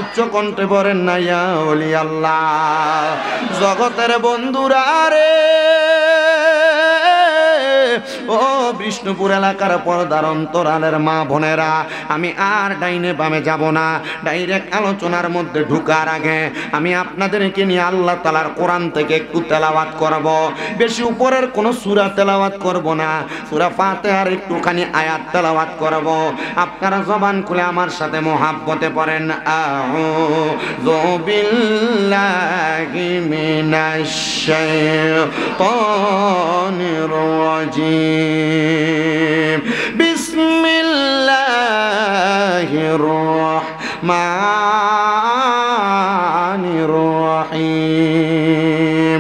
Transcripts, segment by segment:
উচ্চ কণ্ঠে পড়েন না ইয়া ওলি আল্লাহ। জগতের বন্ধুরা রে, ও বিষ্ণুপুর এলাকার পর্দার অন্তরালের মা বোনেরা, আমি আর ডাইনে বামে যাব না। ডাইরেক্ট আলোচনার মধ্যে ঢুকার আগে আমি আপনাদেরকে নিয়ে আল্লাহ তাআলার কোরআন থেকে একটু তেলাওয়াত করব। বেশি উপরের কোনো সূরা তেলাওয়াত করব না, সূরা ফাতিহার একটুখানি আয়াত তেলাওয়াত করব। আপনারা জবান খুলে আমার সাথে মোহাব্বতে পড়েন আউযু বিল্লাহি মিনাশ শাইতানির রাজিম। বিসমিল্লাহির রাহমানির রাহিম।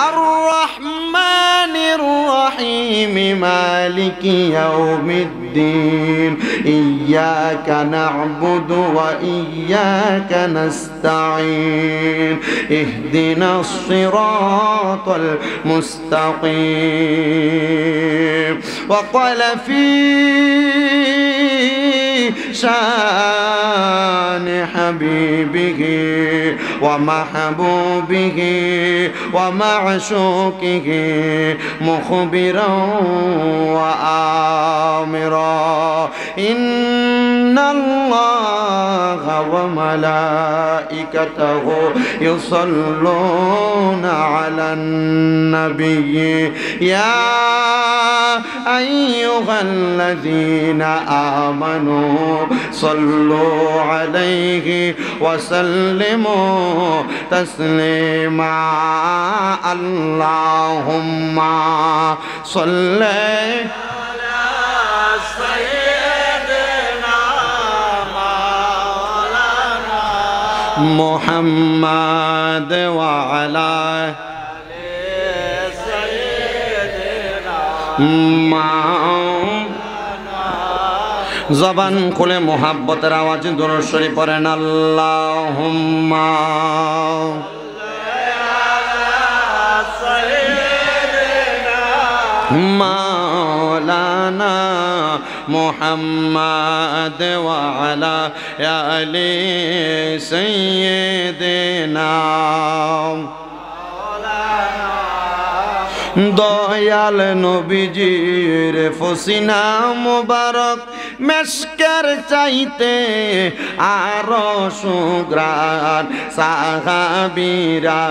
আর রাহমানির রাহিম মালিকি ইয়াউমিদ্দিন। ইয়্যাকা না'বুদু ওয়া ইয়্যাকা নাস্তাঈন। ইহদিনাস সিরাতাল মুস্তাকিম। ওয়া ক্বালা ফী শান হাবিবিহি ওয়া মাহবুবিহি ওয়া মা'শুকিহি মুখবিরান ওয়া আমিরা। ইন্নাল্লাহা ওয়া মালাইকাতাহু ইউসাল্লুনা আলান নাবিয়্যি ইয়া আইয়ুহাল্লাযীনা আমানু সাল্লু আলাইহি ওয়া সাল্লিমু তাসলিমা। আল্লাহুম্মা সাল্লি আলা সাইয়্যিদিনা মাওলানা মুহাম্মাদ ওয়া আলা জবান খুলে মোহাব্বতের আওয়াজে দুরূদ শরীফ পড়েন আল্লাহুম্মা মাওলানা মুহাম্মাদ ওয়া আলা আলি সাইয়্যিদিনা। দয়াল নবীজির ফসিনা মুবারক মেশকের চাইতে আরো সুগ্রাণ। সাহাবীরা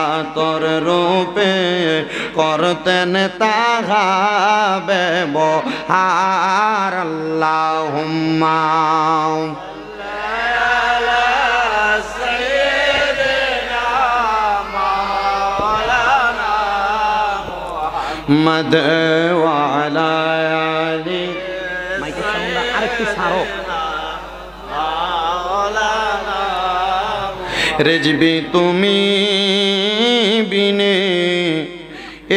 আতর রূপে করতেন তাহা ব্যবহার। আল্লাহুম্মা মদ ওয়ালা আলি। মাইকের সাউন্ডটা আরেকটু ছাড়ো। রেজবি তুমি বিনে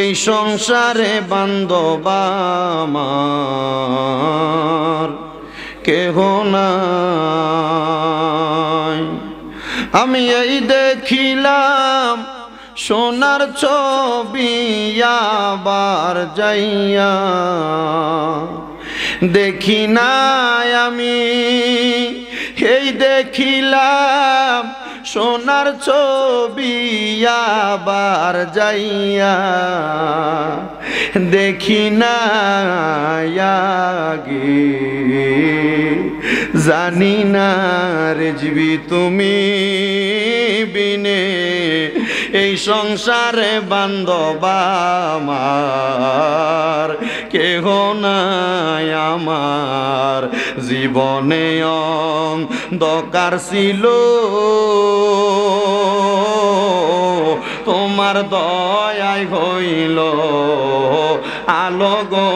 এই সংসারে বান্ধব আমার কেহ নাই। আমি এই দেখিলাম সোনার ছবি আবার যাইয়া দেখি নাই আমি। এই দেখিলাম সোনার ছবি আবার যাইয়া দেখি নাই আগে। জানি না রেজবি তুমি বিনে এই সংসারে বান্ধব আমার কেহ নাই। আমার জীবনে অন্ধকার ছিল, তোমার দয়ায় হইল আলো গো।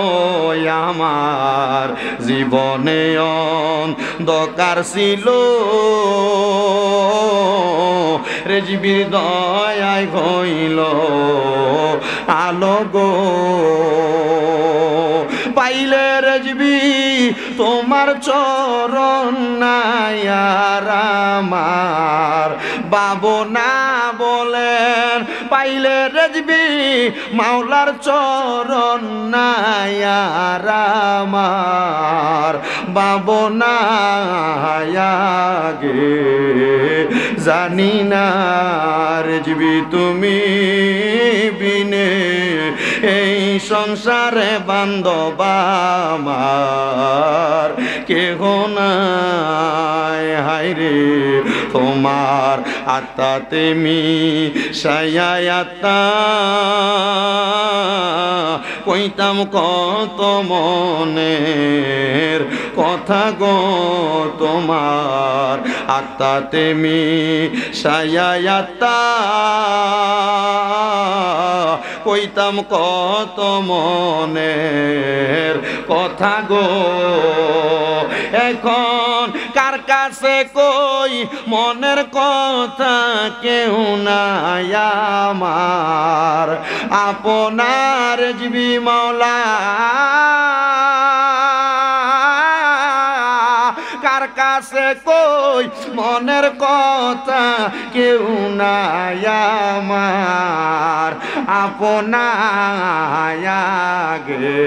আমার জীবনে অন্ধকার ছিল, রেজবির দয়ায় হইল আলো গো। পাইলে রেজবি তোমার চরণ নাই আর আমার ভাবনা বলেন পাইলে রেজবি মাওলার চরণ নাই আর আমার ভাবনা আগে জানি না রেজবি তুমি বিনে এই সংসারে বান্ধব আমার কেহ নাই হায়রে তোমার আত্মাতে মিশাইয়া কইতাম কত মনের কথা গো তোমার আত্মাতে মিশাইয়া কইতাম কত মনের কথা গো এখন কার কাছে কই মনের কথা কেউ নাই আমার আপনার জীবী মাওলা কার কাছে কই মনের কথা কেউ নাই আমার আপনার আগে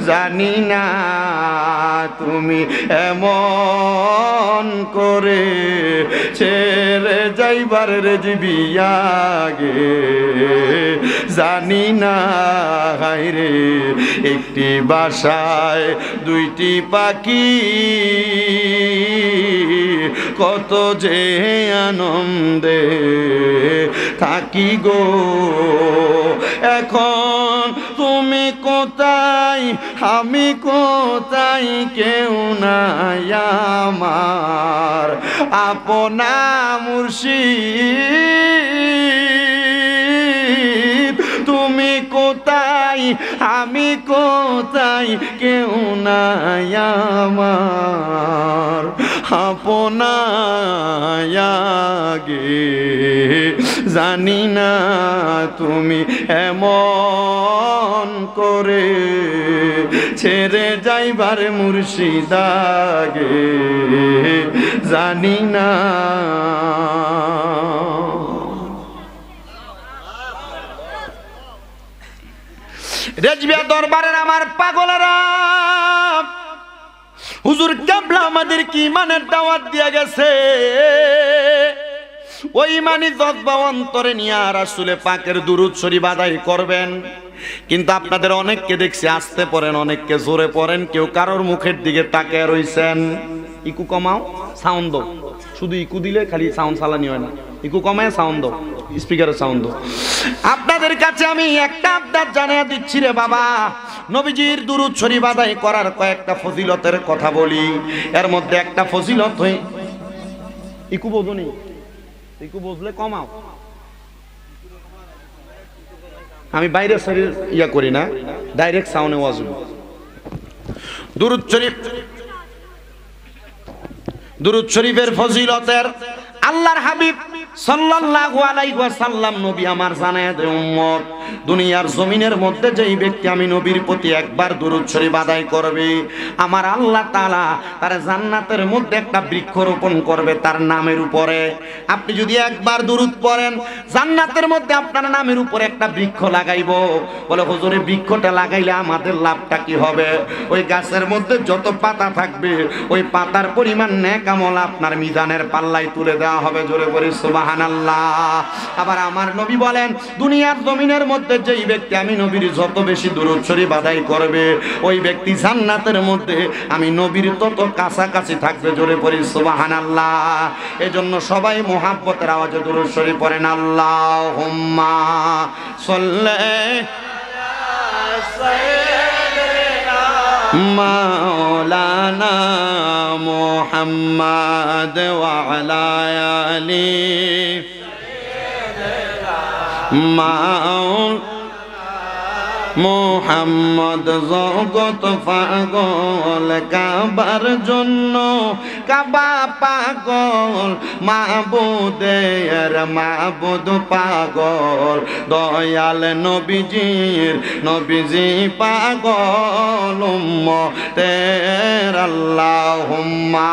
জানি না তুমি এমন করে ছেড়ে যাইবার রেজবি আগে জানি না হায়রে একটি বাসায় দুইটি পাখি কত যে আনন্দে থাকি গো এখন তুমি কোথায় আমি কোথায় কেউ নাই আমার আপনা মুর্শিদ তুমি কোথায় আমি কোথায় কেউ নাই আমার আপনার আগে জানি না তুমি এমন করে ছেড়ে যাইবার মুর্শিদ আগে জানি না রেজবিয়া দরবারের আমার পাগলেরা হুজুর কেবলা আমাদের কি ইমানের দাওয়াত দিয়ে গেছে ওই ইমানি জজ্বা অন্তরে নিয়ে রাসূলে পাকের দুরূদ শরীফ আদায় করবেন কিন্তু আপনাদের অনেককে দেখছি আস্তে পড়েন অনেককে জোরে পড়েন কেউ কারোর মুখের দিকে তাকিয়ে রইছেন ইকু কমাও সাউন্ড দাও শুধু ইকু দিলে খালি সাউন্ড চালানি হয় না ইকু কমায় সাউন্ড দাও স্পিকারের সাউন্ড দাও আপনাদের কাছে আমি একটা আবদার জানিয়ে দিচ্ছি রে বাবা নবীজির দুরূদ শরীফ আদায় করার কয়েকটা ফজিলতের কথা বলি এর মধ্যে একটা ফজিলত হই ইকু বোঝনি ইকু বুঝলে কমাও আমি বাইরে শরীর ইয়া করি না ডাইরেক্ট সাউন্ডে ওয়াজ দুরূদ শরীফের ফজিলতের আল্লাহর হাবিব সাল্লাল্লাহু আলাইহি ওয়াসাল্লাম নবী আমার জানায় দেয় উম্মত দুনিয়ার জমিনের মধ্যে যেই ব্যক্তি আমি নবীর প্রতি একবার দুরূদ শরীফ আদায় করবে আমার আল্লাহ তাআলা তার জান্নাতের মধ্যে একটা বৃক্ষ রোপণ করবে তার নামের উপরে আপনি যদি একবার দুরূদ পড়েন জান্নাতের মধ্যে আপনার নামের উপরে একটা বৃক্ষ লাগাইব বলে হুজুরে বৃক্ষটা লাগাইলে আমাদের লাভটা কি হবে ওই গাছের মধ্যে যত পাতা থাকবে ওই পাতার পরিমাণ নেক আমল আপনার মিজানের পাল্লায় তুলে দেওয়া হবে জোরে করে সুবহানাল্লাহ আবার আমার নবী বলেন দুনিয়ার জমিনের মধ্যে যেই ব্যক্তি আমি নবীর যত বেশি দুরূদ শরীফ আদায় করবে ওই ব্যক্তি জান্নাতের মধ্যে আমি নবীর তত কাছাকাছি থাকবে জোরে পড়ি সুবহানাল্লাহ এজন্য সবাই মুহাব্বতের আওয়াজে দুরূদ শরীফ পড়েন আল্লাহুম্মা সাল্লি মাওলানা মুহাম্মদ ওয়া আলা আলি মোহাম্মদ জগত পাগল কাবার জন্য কাবা পাগল মাবুদের মাবুদ পাগল দয়াল নবীজি পাগল উম্মতের আল্লাহুম্মা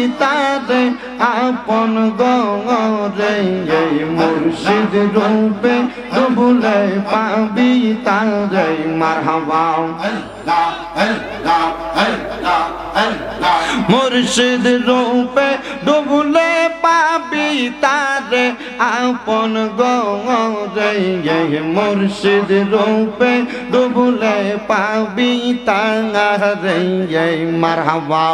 তারে আপন গরে মুর্শিদ রূপে ডুবলে পাবি তারে মারহাবা মুর্শিদ রূপে ডুবলে পাবি তারে আপন গরে মুর্শিদ রূপে ডুবলে পাবি তারে মারহাবা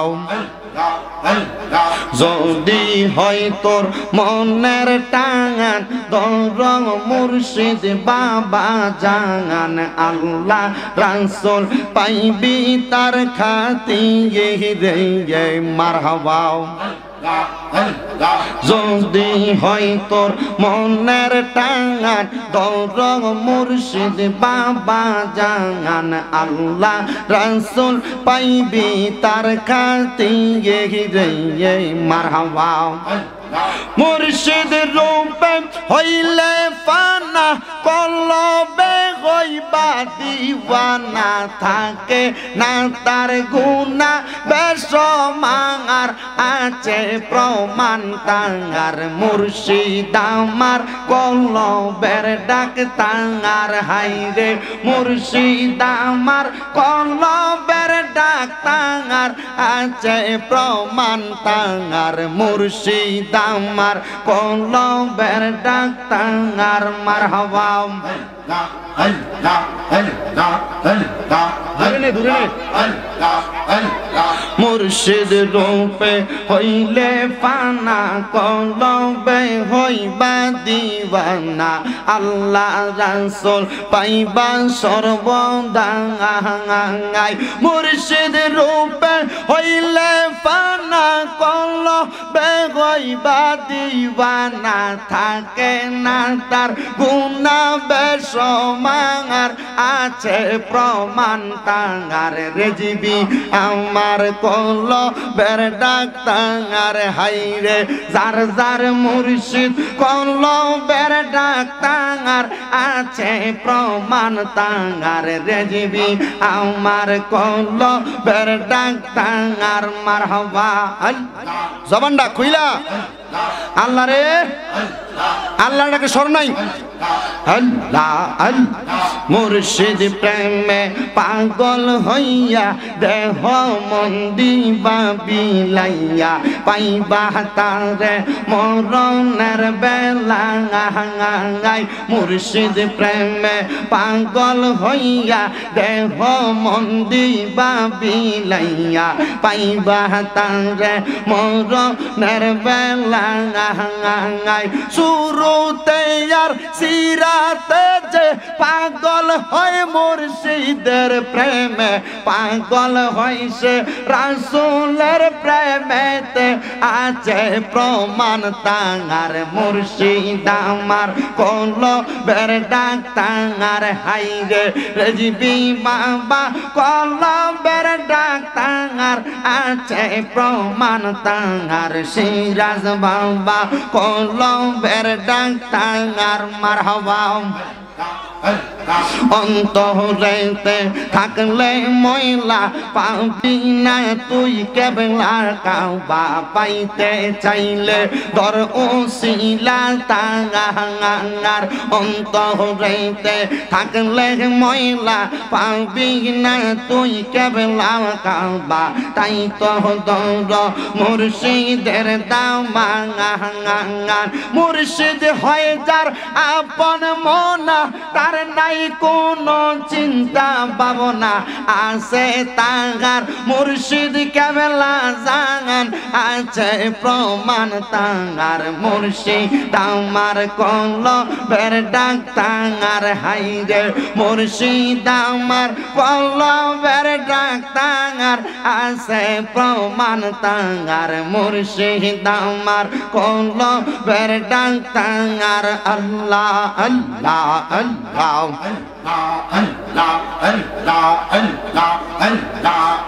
যদি হয় তোর মনের টাঙান দর মুর্শিদ বাবা জান আল্লাহ রাসূল পাইবি তার খাতিরে মারহাবা যদি হয় তোর মনের টাঙান দর মুর্শিদ বাবা জান আল্লাহ রাসূল পাইবি তার খাতিরে মারহাবা মুর্শিদ রূপে হইলে ফানা কলবে হইবা দিওয়ানা থাকে না তার গুনাহ বেশমার আছে প্রমাণ তাঙ্গার মুর্শিদ আমার কলবের ডাক তাঙ্গার হাইরে মুর্শিদ আমার কলবের ডাক তাঙ্গার আছে প্রমাণ তাঙ্গার মুর্শিদ আমার কলবের ডাক তাঙ্গার মারহাবা মুর্শিদ রূপে হইলে ফানা কলবে হইবা দিওয়ানা আল্লাহ রাসূল পাইবা সর্বদাই মুর্শিদ রূপে হইলে ফানা কলবে হইবা দিওয়ানা থাকে না তার গুনাহ বেশমার আছে প্রমাণ তাঙ্গার রেজিবি আমার কলবের ডাক তাঙ্গার হাইরে যার যার মুর্শিদ কলবের ডাক তাঙ্গার আছে প্রমাণ তাঙ্গার রেজিবি আমার কলবের ডাক তাঙ্গার মারহাবা জবানটা খুইলা আল্লাহ রে আল্লাহ ডাকে স্মরণ নাই আল্লাহ আল্লাহ মুর্শিদ প্রেমে পাগল হইয়া দেহ মন দিবা বিলাইয়া পাইবা তারে মরণের বেলায় মুর্শিদ প্রেমে পাগল হইয়া দেহ মন দিবা বিলাইয়া পাইবা তারে মরণের বেলায় শুরুতে আর সিরাতে যে পাগল হয় মুর্শিদের প্রেমে পাগল হইছে রাসূলের প্রেমেতে আছে প্রমাণ তাঙ্গার মুর্শিদ আমার কলবের ডাক তাঙ্গার হাইরে রেজিবি বাবা কলবের ডাক তাঙ্গার আছে প্রমাণ তাঙ্গার সিরাজ বাবা কলবের ডাক তাঙ্গার মারহাবা অন্তরেতে থাকলে ময়লা পাবি না তুই কেবলা কাবা পাইতে চাইলে দর ওসিলা তাঙ্গার অন্তরেতে থাকলে ময়লা পাবি না তুই কেবলা কাবা তাই তো দর মুর্শিদের দামাঙ্গান মুর্শিদ হয় যার আপন মনা তার নাই কোনো চিন্তা ভাবনা আছে তাঙ্গার মুর্শিদ কেবলা জাগান আছে প্রমাণ তাঙ্গার মুর্শিদ আমার কলবের ডাক তাঙ্গার হাইরে মুর্শিদ আমার কলবের ডাক তাঙ্গার আছে প্রমাণ তাঙ্গার মুর্শিদ আমার কলবের ডাক তাঙ্গার আল্লাহ আল্লাহ আল্লাহ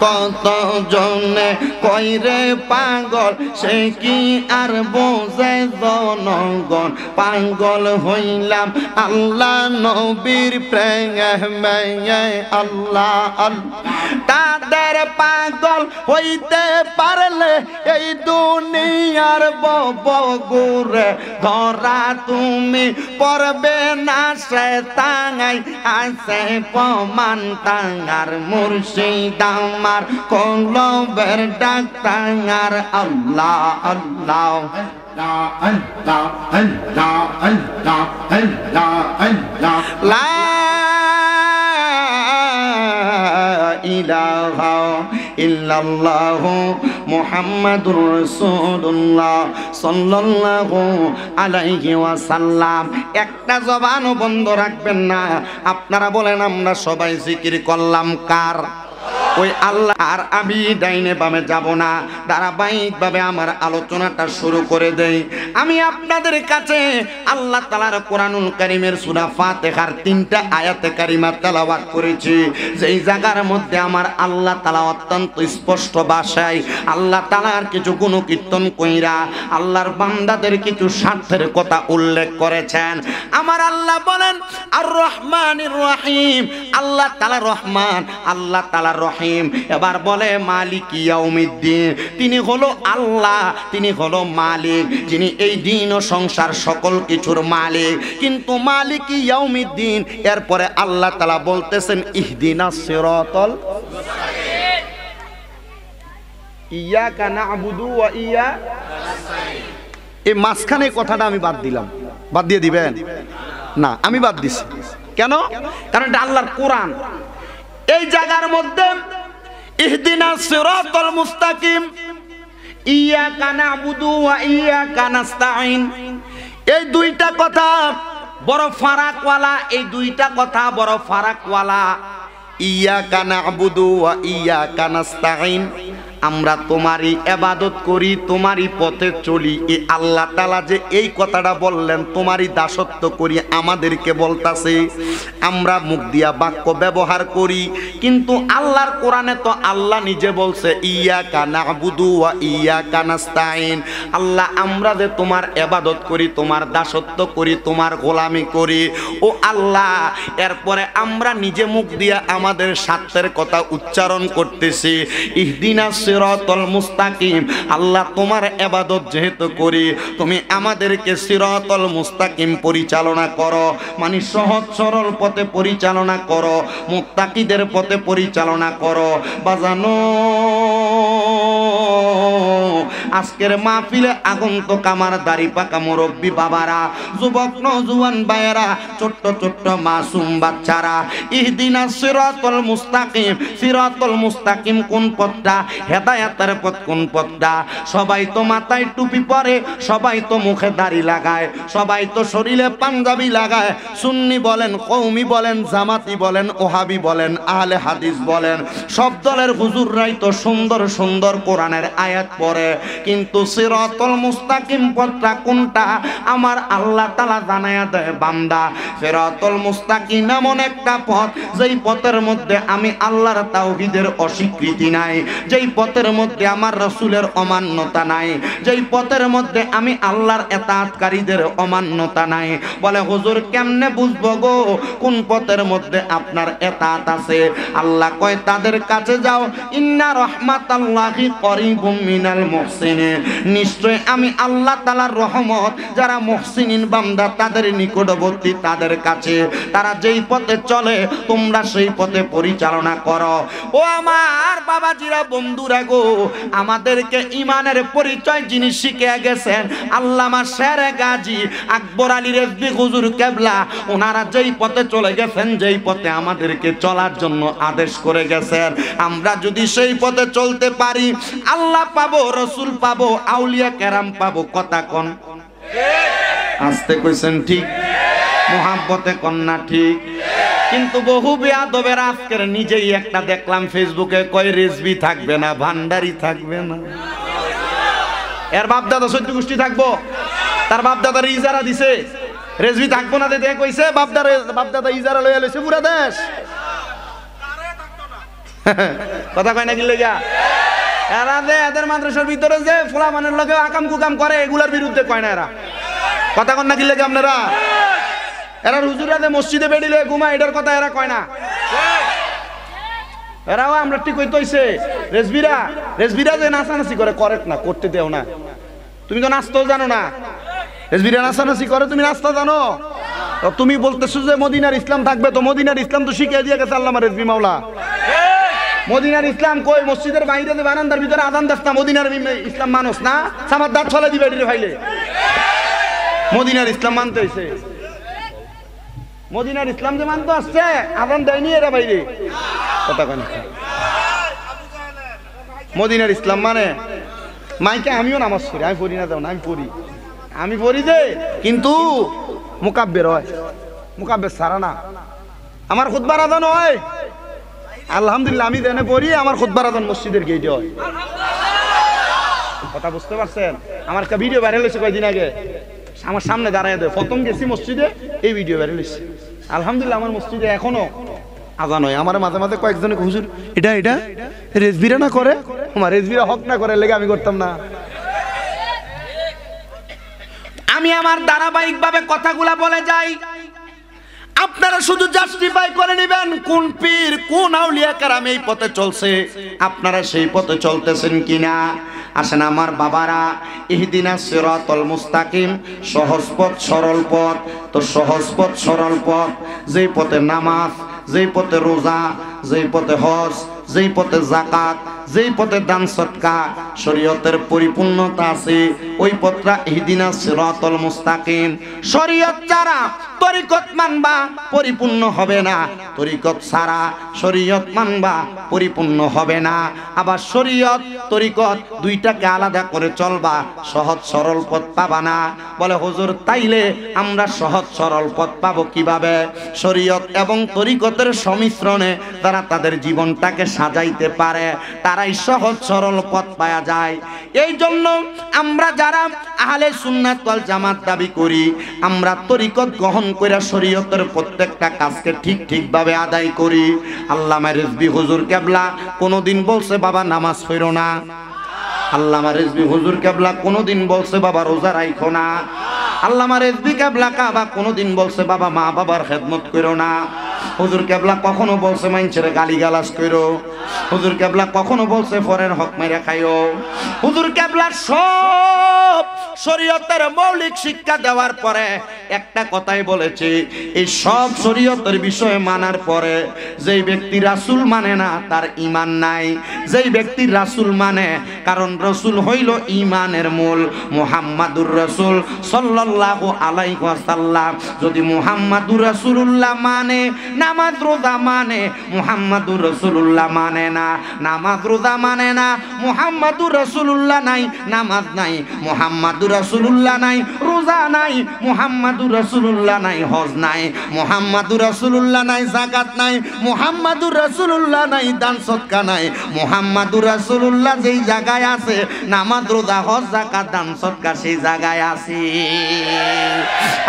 কত জনে কইরে পাগল সে কি আর বোঝে জনগণ পাগল হইলাম আল্লাহ নবীর প্রেমে আল্লাহ আল্লাহ তাদের পাগল হইতে পারলে এই দুনিয়ার ববগুরে ধরা তুমি পড়বে না শয়তানাই আছে প্রমাণ তাঙ্গার মুর্শিদ আমার কলবের ডাক্তার আল্লাহ আল্লাহ আল্লাহ আল্লাহ আল্লাহ আল্লাহ আল্লাহ লা ইলাহা ইল্লাল্লাহু মুহাম্মাদুর রাসূলুল্লাহ সাল্লাল্লাহু আলাইহি ওয়াসাল্লাম। একটা জবানও বন্ধ রাখবেন না। আপনারা বলেন আমরা সবাই জিকির করলাম কার? ওই আল্লাহ। আর আমি ডাইনে বামে যাব না, ধারাবাহিকভাবে আমার আলোচনাটা শুরু করে দেই। আমি আপনাদের কাছে আল্লাহ তাআলার কোরআনুল কারীমের সূরা ফাতিহার 3টা আয়াতে কারিমা তেলাওয়াত করেছি, যেই জায়গার মধ্যে আমার আল্লাহ তাআলা অত্যন্ত স্পষ্ট ভাষায় আল্লাহ তাআলার কিছু গুণকীর্তন কইরা আল্লাহর বান্দাদের কিছু স্বার্থের কথা উল্লেখ করেছেন। আমার আল্লাহ বলেন আর রহমানির রহিম, আল্লাহ তাআলা রহমান, আল্লাহ তাআলা রহিম। এবার বলে মালিক ইয়াউমিদ্দিন, তিনি হলো আল্লাহ, তিনি হলো মালিক, যিনি এই দিন ও সংসার সকল কিছুর মালিক। কিন্তু মালিক ইয়াউমিদ্দিন, এরপরে আল্লাহ তাআলা বলতেছেন ইহদিনাস সিরাতাল মুস্তাকিম, ইয়াকা না'বুদু ওয়া ইয়াকা নাস্তাইন। এই মাঝখানে কথাটা আমি বাদ দিলাম। বাদ দিয়ে দিবেন না? আমি বাদ দিছি। কেন? কারণ এটা আল্লাহর কোরআন। এই জায়গার মধ্যে ইহদিনাস সিরাতাল মুস্তাকিম, ইয়াকা না'বুদু ওয়া ইয়াকা নাস্তাইন, এই দুইটা কথা বড় ফারাকওয়ালা, এই দুইটা কথা বড় ফারাকওয়ালা। ইয়াকা না'বুদু ওয়া ইয়াকা নাস্তাইন, আমরা তোমারই ইবাদত করি, তোমারই পথে চলি। এই আল্লাহ তাআলা যে এই কথাটা বললেন তোমারই দাসত্ব করি আমাদেরকে বলতাছে। আমরা মুখ দিয়া বাক্য ব্যবহার করি, কিন্তু আল্লাহর কোরআনে তো আল্লাহ নিজে বলছে ইয়াকা না'বুদু ওয়া ইয়াকা নাস্তাইন, আল্লাহ আমরা যে তোমার ইবাদত করি, তোমার দাসত্ব করি, তোমার গোলামি করি। ও আল্লাহ, এরপরে আমরা নিজে মুখ দিয়া আমাদের স্বার্থের কথা উচ্চারণ করতেছি ইহদিনাস সিরাতাল মুস্তাকিম। আল্লাহ তোমার ইবাদত যেহেতু করি, তুমি আমাদেরকে সিরাতাল মুস্তাকিম পরিচালনা করো, মানে সহজ সরল পথে পরিচালনা করো, মুত্তাকিদের পথে পরিচালনা করো। বাজানো আজকের মাহফিলে আগন্তুক আমার দাড়ি পাকা মুরব্বী বাবারা, যুবক নওজোয়ান ভাইয়েরা, ছোট্ট ছোট্ট মাসুম বাচ্চারা, ইহদিনাস সিরাতাল মুস্তাকিম, সিরাতাল মুস্তাকিম কোন পথটা, হেদায়েতের পথ কোন পথটা? সবাই তো মাথায় টুপি পরে, সবাই তো মুখে দাড়ি লাগায়, সবাই তো শরীরে পাঞ্জাবি লাগায়, সুন্নি বলেন, কওমি বলেন, জামাতি বলেন, ওহাবি বলেন, আহলে হাদিস বলেন, সব দলের হুজুররাই তো সুন্দর সুন্দর কোরআনের আয়াত পড়ে, কিন্তু সিরাতাল মুস্তাকিম পথটা কোনটা আমার আল্লাহ তাআলা জানায়া দেয় বান্দা। সিরাতাল মুস্তাকিম এমন একটা পথ, যেই পথের মধ্যে আমি আল্লাহর তাওহীদের অস্বীকৃতি নাই, যেই পথের মধ্যে আমার রাসূলের অমান্যতা নাই, যেই পথের মধ্যে আমি আল্লাহর ইতাআতকারীদের অমান্যতা নাই। বলে হুজুর কেমনে বুঝবো গো কোন পথের মধ্যে আপনার ইতাআত আছে? আল্লাহ কয় তাদের কাছে যাও, ইন্না রাহমাতাল্লাহি করিবুম মিনাল মুহসিনিন, নিশ্চয় আমি আল্লাহ তাআলার রহমত যারা মুহসিনিন বান্দা তাদের নিকটবর্তী, তাদের কাছে। তারা যেই পথে চলে তোমরা সেই পথে পরিচালনা করো। ও আমার বাবাজিরা, বন্ধুরা গো, আমাদেরকে ইমানের পরিচয় যিনি শিখে গেছেন আল্লামা শের গাজী আকবর আলী রেজভী হুজুর কেবলা, ওনারা যেই পথে চলে গেছেন, যেই পথে আমাদেরকে চলার জন্য আদেশ করে গেছেন, আমরা যদি সেই পথে চলতে পারি আল্লাহ পাবো, রসুল পাবো, আউলিয়া কেরাম পাবো। কথা কোন আস্তে কইছেন ঠিক, মোহাব্বতে কন্যা ঠিক। কিন্তু বহু বেয়াদবের আজকের নিজেই একটা দেখলাম ফেসবুকে, কয় রেজভী থাকবে না, ভান্ডারি থাকবে না। এর বাপদাদা সৈত্য গোষ্ঠী থাকবো, তার বাপদাদার ইজারা দিছে, রেজভী থাকবো না দেখে কইছে বাপদাদা ইজারা লইয়া লইছে পুরা দেশ। কথা কয় না কি লইয়া? এরা যে এদের মাদ্রাসার ভিতরে যে ফোলা মানের লোকে আকাম কুকাম করে, এগুলার বিরুদ্ধে কয় না এরা। কথা কন না কি লেগে আপনারা? এরা হুজুরা যে মসজিদে বেড়িলে ঘুমা, এটার কথা এরা কয় না। এরাও আমরা ঠিক হইতে হইছে রেজবিরা যে নাচানাচি করে করেক্ট না, করতে দেও না। তুমি তো নাচতেও জানো না, রেজবিরা নাচানাচি করে, তুমি নাচতে জানো? তুমি বলতেছো যে মদিনার ইসলাম থাকবে, তো মদিনার ইসলাম তো শিখিয়ে দিয়ে গেছে আল্লামা রেজবি মাওলা। মদিনার ইসলাম কই? মসজিদের বাইরে যে বারান্দার ভিতরে আযান দাস না, মদিনার ইসলাম মানুষ না? সামার দাঁত ফলে দিবে এটির ভাইলে। মদিনার ইসলাম মানতে হইছে, মদিনার ইসলাম যে মানতে আসছে, আযান দেয়নি এরা বাইরে। কথা কয় না। মদিনার ইসলাম মানে মাইকে আমিও নামাজ পড়ি, আমি পড়ি না তেমন, আমি পড়ি যে, কিন্তু মুকাব্বের হয়, মুকাব্বের সারা না। আমার খুতবার আযান হয় আলহামদুলিল্লাহ, আমি দেনে পড়ি, আমার খুতবার আযান মসজিদের গেটে হয়। কথা বুঝতে পারছেন? আমার একটা ভিডিও ভাইরাল হয়েছে কয়েকদিন আগে, আমার সামনে দাঁড়ায় দেয়, প্রথম গেছি মসজিদে, এই ভিডিও ভাইরাল হয়েছে। আলহামদুলিল্লাহ আমার মসজিদে এখনো আযান হয়। আমার মাঝে মাঝে কয়েকজনে হুজুর এটা রেজবিরা না করে, আমার রেজবিরা হক না করে লেগে আমি করতাম না। আমি আমার ধারাবাহিকভাবে কথাগুলা বলে যাই, আপনারা শুধু জাস্টিফাই করে নেবেন কোন পীর কোন আউলিয়া কেরাম এই পথে চলছে, আপনারা সেই পথে চলতেছেন কিনা। আসেন আমার বাবারা, ইহদিনাস সিরাতাল মুস্তাকিম, সহজ পথ সরল পথ। তো সহজ পথ সরল পথ, যেই পথে নামাজ, যেই পথে রোজা, যেই পথে হজ, যেই পথে যাকাত, যেই পথে দান সদকা, শরীয়তের পরিপূর্ণতা আছে, ওই পথটা ইহদিনাস সিরাতাল মুস্তাকিম। শরীয়ত ছাড়া তরিকত মানবা পরিপূর্ণ হবে না, তরিকত ছাড়া শরীয়ত মানবা পরিপূর্ণ হবে না। আবার শরীয়ত তরিকত দুইটাকে আলাদা করে চলবা, সহজ সরল পথ পাবা না। বলে হুজুর তাইলে আমরা সহজ সরল পথ পাবো কিভাবে? শরীয়ত এবং তরিকতের সংমিশ্রণে তারা তাদের জীবনটাকে সাজাইতে পারে, তারাই সহজ সরল পথ পাওয়া যায়। এই জন্য আমরা যারা আহলে সুন্নাত ওয়াল জামাত দাবি করি, আমরা তরিকত গ্রহণ করে শরীয়তের প্রত্যেকটা কাজকে ঠিক ভাবে আদায় করি। আল্লামা রিজভী হুজুর কেবলা কোনোদিন বলছে বাবা নামাজ পড়ো না, আল্লামা রিজভী হুজুর কেবলা কোনোদিন বলছে বাবা রোজা রাখো না, আল্লামা রিজভী কেবলা কাবা কোনোদিন বলছে বাবা মা বাবার খেদমত করো না। হুজুর কেবলা কখনো বলছে মানুষের গালিগালাজ করো, হুজুর কেবলা কখনো বলছে পরের হক মেরে খাইও। হুজুর কেবলা সব শরীয়তের মৌলিক শিক্ষা দেওয়ার পরে একটা কথাই বলেছে, এই সব শরীয়তের বিষয় মানার পরে যেই ব্যক্তি রাসূল মানে না তার ঈমান নাই, যেই ব্যক্তি রাসূল মানে, কারণ রাসূল হইল ঈমানের মূল। মুহাম্মাদুর রাসূল সাল্লাল্লাহু আলাইহি ওয়াসাল্লাম যদি মুহাম্মাদুর রাসূলুল্লাহ মানে, নামাজ রোজা মানে, মুহাম্মাদুর রাসূলুল্লাহ মানে না, নামাজ রোজা মানে না, মুহাম্মাদুর রাসূলুল্লাহ নাই, নামাজ নাই, মুহাম্মাদুর রাসূলুল্লাহ নাই, রোজা নাই, মুহাম্মাদুর রাসূলুল্লাহ নাই, হজ নাই, মুহাম্মাদুর রাসূলুল্লাহ নাই, যাকাত নাই, মুহাম্মাদুর রাসূলুল্লাহ নাই, দান সদকা নাই। মুহাম্মাদুর রাসূলুল্লাহ যেই জায়গায় আছে, নামাজ রোজা হজ যাকাত দান সদকা সেই জায়গায় আছে।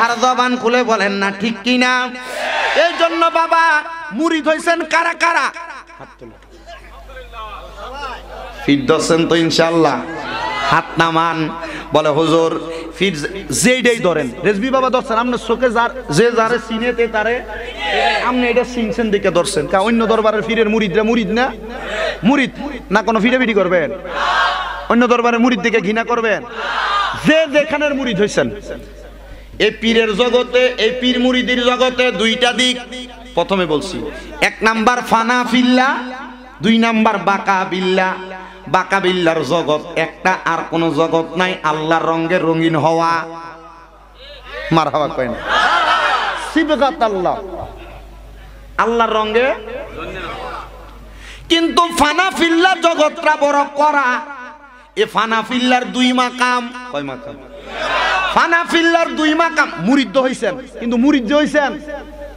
আর জবান খুলে বলেন না ঠিক কি না? এই জন্য বাবা মুরিদ হইছেন কারা কারা? হাত তোলো, ফিট দছেন তো ইনশাআল্লাহ, হাত নামান। বলে হুজুর ফির যেইটাই ধরেন, রেজবি বাবা ধরছেন, আপনার চোখে যে যারে চিনেতে তারে আপনি এটা চিনছেন দেখে ধরছেন। কা অন্য দরবারের ফিরের মুরিদরা মুরিদ না? মুরিদ না কোনো ফিরেবিটি করবেন? অন্য দরবারের মুরিদ দেখে ঘৃণা করবেন? যে যেখানের মুরিদ হইছেন, এই পীরের জগতে, এই পীর মুরিদের জগতে দুইটা দিক। প্রথমে বলছি, এক নাম্বার ফানা ফিল্লা, দুই নাম্বার বাকা বিল্লা। বাকা বিল্লার জগৎ একটা, আর কোন জগৎ নাই আল্লাহর রঙে রঙিন হওয়া। মারহাবা কয় না? সিবগাত আল্লাহ, আল্লাহর রঙে। কিন্তু ফানা ফিল্লা জগৎটা বড় করা। এ ফানা ফিল্লার দুই মাকাম। কয় মাকাম? ফানা ফিল্লার দুই মাকাম। মুরিদ হইছেন, কিন্তু মুরিদ যে হইছেন,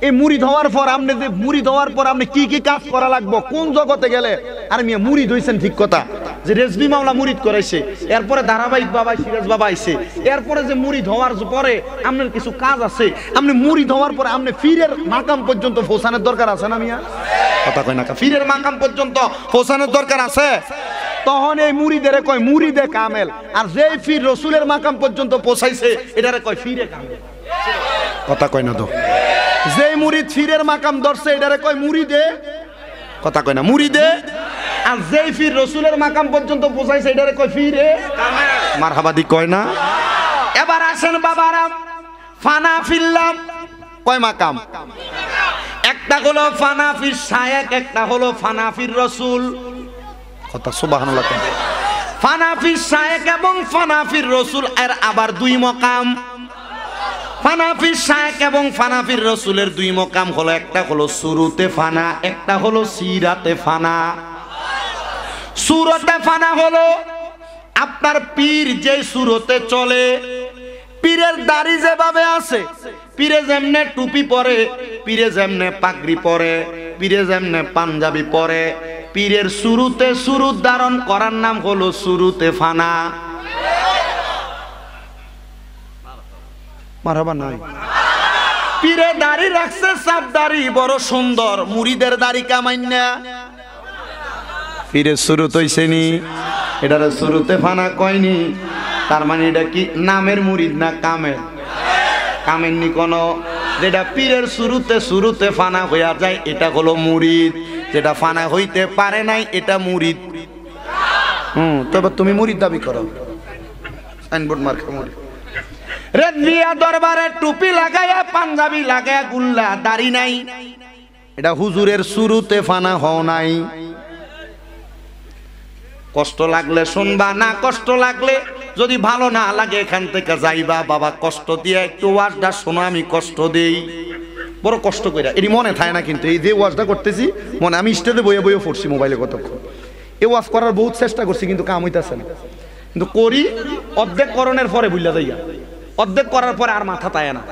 এই মুরিদ হওয়ার পর আপনি যে মুরিদ হওয়ার পর আপনি কি কি কাজ করা লাগবে, কোন জগতে গেলে। আর মিয়া মুরিদ হইছেন ঠিক কথা, যে রেজবি মাওলা মুরিদ করেছে, এরপরে ধারাবাহিক বাবা সিরাজ বাবা আইছে, এরপরে যে মুরিদ হওয়ার পরে আপনার কিছু কাজ আছে, আপনি মুরিদ হওয়ার পরে আপনি ফিরের মাকাম পর্যন্ত পৌঁছানোর দরকার আছে না মিয়া? কথা কয় না? ফিরের মাকাম পর্যন্ত পৌঁছানোর দরকার আছে। তখন এই মুরিদের কয় মুরিদে কামেল, আর যে ফির রসুলের মাকাম পর্যন্ত পৌঁছাইছে এটারে কয় ফিরে কামেল। কথা কয় না তো? যে মুরিদ ফিরের মাকাম ধরছে এটারে কয় মুরিদে। কথা কয় না? মুরিদে আর যেই ফির রসুলের মাকাম পর্যন্ত পৌঁছাইছে এটারে কয় ফিরে মারহাবাদি কয় না। এবার আসেন বাবারা, ফানা ফিল্লাম কয় মাকাম? একটা হলো ফানাফির শায়েক, একটা হলো ফানাফির রসুল। কথা সুবহানাল্লাহ। ফানাফির শায়েক এবং ফানাফির রসুল এর আবার দুই মকাম। ফানাফির শায়েক এবং ফানাফির রসুলের দুই মকাম হলো, একটা হলো সুরুতে ফানা, একটা হলো সিরাতে ফানা। সুরতে ফানা হলো আপনার পীর যে সুরতে চলে, পীরের দাড়ি যেভাবে আছে, পীরে যেমনে টুপি পরে, পীরে যেমনে পাগড়ি পরে, পীরে যেমনে পাঞ্জাবি পরে, পীরের শুরুতে সুরুত ধারণ করার নাম হলো সুরুতে ফানা। মারহাবা নাই। পীরে দাড়ি রাখছে, সাপ দাড়ি বড় সুন্দর, মুরিদের দাড়ি কামাইন্না পীরের শুরুত হইছে নি, এটারে শুরুতে ফানা কয়নি। তার মানে এটা কি নামের মুরিদ না কামের? কামের নি কোন, যেটা পীরের শুরুতে ফানা হইয়া যায় এটা হলো মুরিদ, যেটা ফানা হইতে পারে নাই এটা মুরিদ। তবে তুমি মুরিদ দাবি করো, সাইনবোর্ড মার্কা মুরিদ। রেদলিয়া দরবারে টুপি লাগায়া, পাঞ্জাবি লাগায়া, গুল্লা দাড়ি নাই, এটা হুজুরের শুরুতে ফানা হও নাই। কষ্ট লাগলে শুনবা, না কষ্ট লাগলে যদি ভালো না লাগে এখান থেকে যাইবা। বাবা কষ্ট দিয়ে একটু ওয়াজটা শোনো, আমি কষ্ট দেই বড় কষ্ট কইরা, এটি মনে থাকে না। কিন্তু এই যে ওয়াজটা করতেছি মনে, আমি স্টেজে বইয়ে বইয়ে পড়ছি মোবাইলে কতক্ষণ, এই ওয়াজ করার বহুত চেষ্টা করছি কিন্তু কাম হইতেছে না। কিন্তু করি অর্ধেক করণের পরে বুঝলা যাইয়া, অর্ধেক করার পরে আর মাথা তায় না।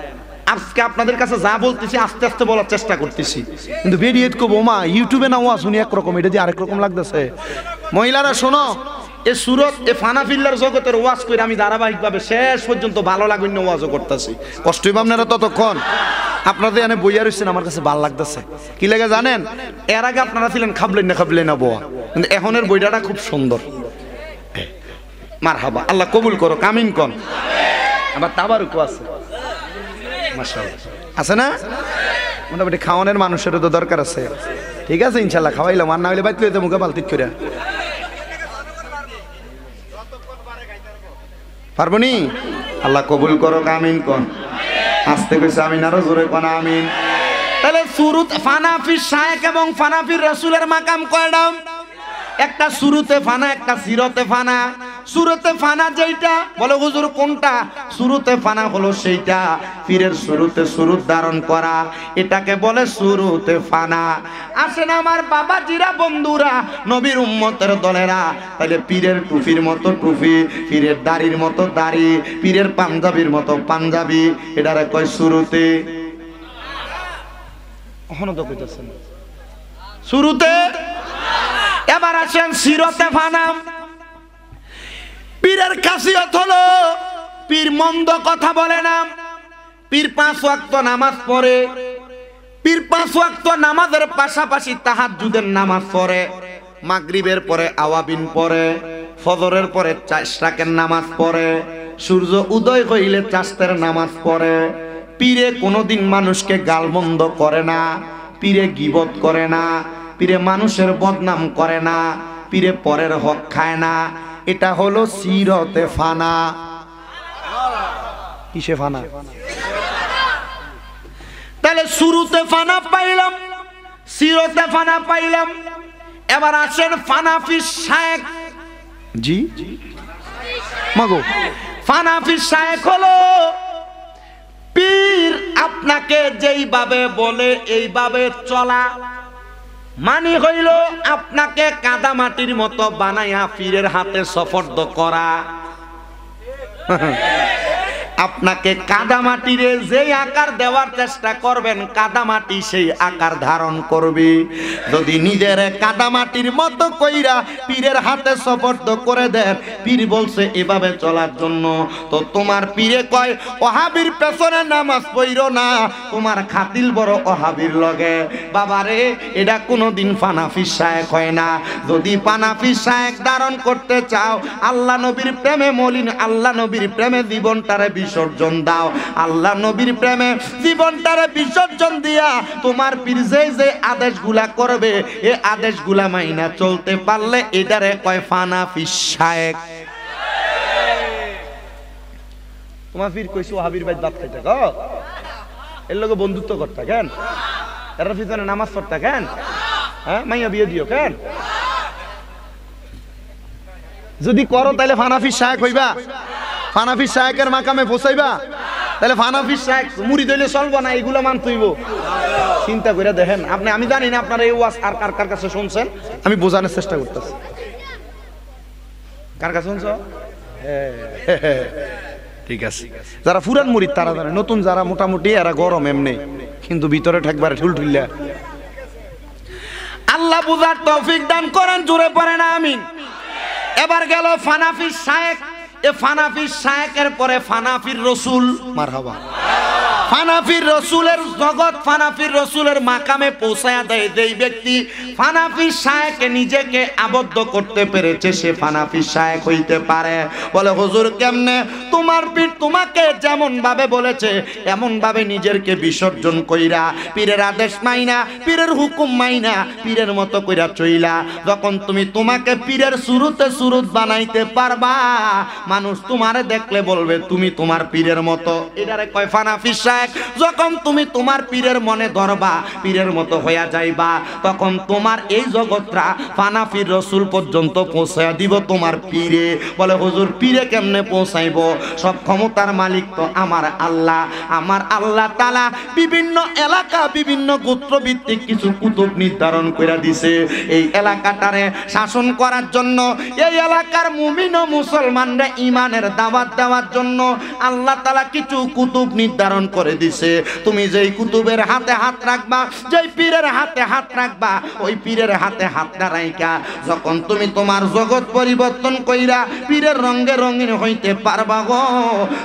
আজকে আপনাদের কাছে যা বলতেছি আস্তে আস্তে বলার চেষ্টা করতেছি, কিন্তু বেরিয়ে কবো মা ইউটিউবে না ওয়াজ শুনি একরকম, এটা দিয়ে আরেক রকম লাগতেছে। মহিলারা শোনো, এ সুরত এ ফানাফিল্লার জগতের ওয়াজ করে আমি ধারাবাহিকভাবে শেষ পর্যন্ত ভালো লাগবে না ওয়াজও করতেছি। কষ্ট হইব আপনারা ততক্ষণ। আপনাদের এনে বইয়া রয়েছেন, আমার কাছে ভালো লাগতেছে। কি লাগে জানেন? এর আগে আপনারা ছিলেন খাবলেন না বোয়া, কিন্তু এখনের বইটাটা খুব সুন্দর। মারহাবা, আল্লাহ কবুল করো, কামিন কন। আবার তাবারুকও আছে, মাশাআল্লাহ আছে না? মোটামুটি খাওয়ানোর মানুষেরও তো দরকার আছে। ঠিক আছে ইনশাল্লাহ খাওয়াইলাম, আর না হইলে বাইতে লইতে মুখে বালতি করে পারবো নি। আল্লাহ কবুল করো, আমিন কোন। আসতে কইছে আমিন, আরো জোরে কোন আমিন। তাহলে সুরুত ফানাফির শায়েক এবং ফানাফির রাসূলের মাকাম কয়টা? একটা সুরুতে ফানা, একটা সিরতে ফানা। সুরতে ফানা যেইটা বলে হুজুর কোনটা? সুরতে ফানা হলো সেইটা পীরের শুরুতে সুরুত ধারণ করা, এটাকে বলে সুরুতে ফানা। আসেন আমার বাবাজিরা, বন্ধুরা, নবীর উম্মতের দলেরা, তাহলে পীরের টুপির মতো টুপি, পীরের দাড়ির মতো দাড়ি, পীরের পাঞ্জাবির মতো পাঞ্জাবি, এটারে কয় সুরুতে। এখনো তো কইতেছেন সুরুতে। এবার আসেন সিরতে ফানা। পীরের খাসিয়ত হলো পীর মন্দ কথা বলে না, পীর 5 ওয়াক্ত নামাজ পড়ে, পীর 5 ওয়াক্ত নামাজের পাশাপাশি তাহাজ্জুদের নামাজ পড়ে, মাগরিবের পরে আওয়াবিন পড়ে, ফজরের পরে চাশরাকের নামাজ পড়ে, সূর্য উদয় হইলে চাস্তের নামাজ পড়ে। পীরে কোনোদিন মানুষকে গালমন্দ করে না, পীরে গীবত করে না, পীরে মানুষের বদনাম করে না, পীরে পরের হক খায় না। এটা হলো সিরতে ফানা। কিসে ফানা? তাহলে শুরুতে ফানা পাইলাম, সিরতে ফানা পাইলাম। এবার আসেন ফানাফি শায়েক। জি মাগো, ফানাফি শায়েক হলো পীর আপনাকে যেইভাবে বলে এইভাবে চলা, মানে হইল আপনাকে কাদা মাটির মতো বানাইয়া পীরের হাতে সফর্দ করা। আপনাকে কাদা মাটিরে যে আকার দেওয়ার চেষ্টা করবেন, কাদা মাটি সেই আকার ধারণ করবে। যদি নিজের কাদা মাটির মতো কইরা পীরের হাতে সফর্দ করে দেন, পীর বলছে এভাবে চলার জন্য, তো তোমার পীরে কয় ওহাবির পেছনে নামাজ পড়ো না, তোমার খাতিল বড় ওহাবির লগে। বাবারে, এটা কোনোদিন ফানাফি শায়েক হয় না। যদি ফানাফি শায়েক ধারণ করতে চাও, আল্লাহ নবীর প্রেমে মলিন, আল্লাহ নবীর প্রেমে জীবনটারে বিসর্জন দাও। আল্লাহ নবীর প্রেমে জীবনটারে বিসর্জন দিয়া তোমার পীর যে আদেশগুলা করবে এই আদেশগুলা মাইনা চলতে পারলে এটারে কয় ফানাফি শায়েখ। তোমার পীর কইছো হাবির ভাই ভাত খাইতে গো, এর লগে বন্ধুত্ব করতে কেন, এর পিছনে নামাজ পড়তে কেন, হ্যাঁ মাইয়া বিয়ে দিও কেন? যদি করো তাহলে ফানাফি শায়েখ হইবা, ফানাফি শায়েকের মাকামে পৌঁছাইবা। তাহলে ফানাফি শায়েখ মুড়ি দইলে চলবো না, এগুলো মানতে হইব। চিন্তা করে দেখেন আপনি। আমি জানি না আপনারা এই ওয়াজ আর কার কার কাছে শুনছেন, আমি বোঝানোর চেষ্টা করতেছি। কার কাছে শুনছো? ঠিক আছে, যারা পুরান মুরিদ তারা জানে, নতুন যারা মোটামুটি এরা গরম এমনি, কিন্তু ভিতরে ঠেকবারে ঠুলঠুল্লা। আল্লাহ বুঝার তৌফিক দান করেন, জোরে পড়ে না আমিন। এবার গেল ফানাফি শায়েখ। এ ফানাফি শায়েকের পরে ফানাফির রসুল। মারহাবা। ফানাফির রসুলের জগৎ, ফানাফির রসুলের মাকামে পৌঁছায়া দেয় যেই ব্যক্তি ফানাফি শায়েখ নিজেকে আবদ্ধ করতে পেরেছে, সে ফানাফি শায়েখ হইতে পারে। বলে হুজুর কেমনে? তোমার পীর তোমাকে যেমন ভাবে বলেছে এমন ভাবে নিজেরকে বিসর্জন কইরা, পীরের আদেশ মাইনা, পীরের হুকুম মাইনা, পীরের মতো কইরা চইলা যখন তুমি তোমাকে পীরের সুরুতে সুরুত বানাইতে পারবা, মানুষ তোমারে দেখলে বলবে তুমি তোমার পীরের মতো। এটারে কয় ফানাফি শায়েখ। যখন তুমি তোমার পীরের মনে ধরবা, পীরের মতো হইয়া যাইবা, তখন তোমার এই জগৎরা ফানাফির রসুল পর্যন্ত পৌঁছায়া দিব তোমার পীরে। বলে হুজুর পীরে কেমনে পৌঁছাইব? সব ক্ষমতার মালিক তো আমার আল্লাহ। আমার আল্লাহ তাআলা বিভিন্ন এলাকা, বিভিন্ন গোত্রভিত্তিক কিছু কুতুব নির্ধারণ করে দিছে এই এলাকাটারে শাসন করার জন্য। এই এলাকার মুমিন ও মুসলমানরা ইমানের দাওয়াত দেওয়ার জন্য আল্লাহ তাআলা কিছু কুতুব নির্ধারণ করে দিছে। তুমি যেই কুতুবের হাতে হাত রাখবা, যেই পীরের হাতে হাত রাখবা, ওই পীরের হাতে হাতটা রাইখা যখন তুমি তোমার জগৎ পরিবর্তন কইরা পীরের রঙে রঙিন হইতে পারবা গো,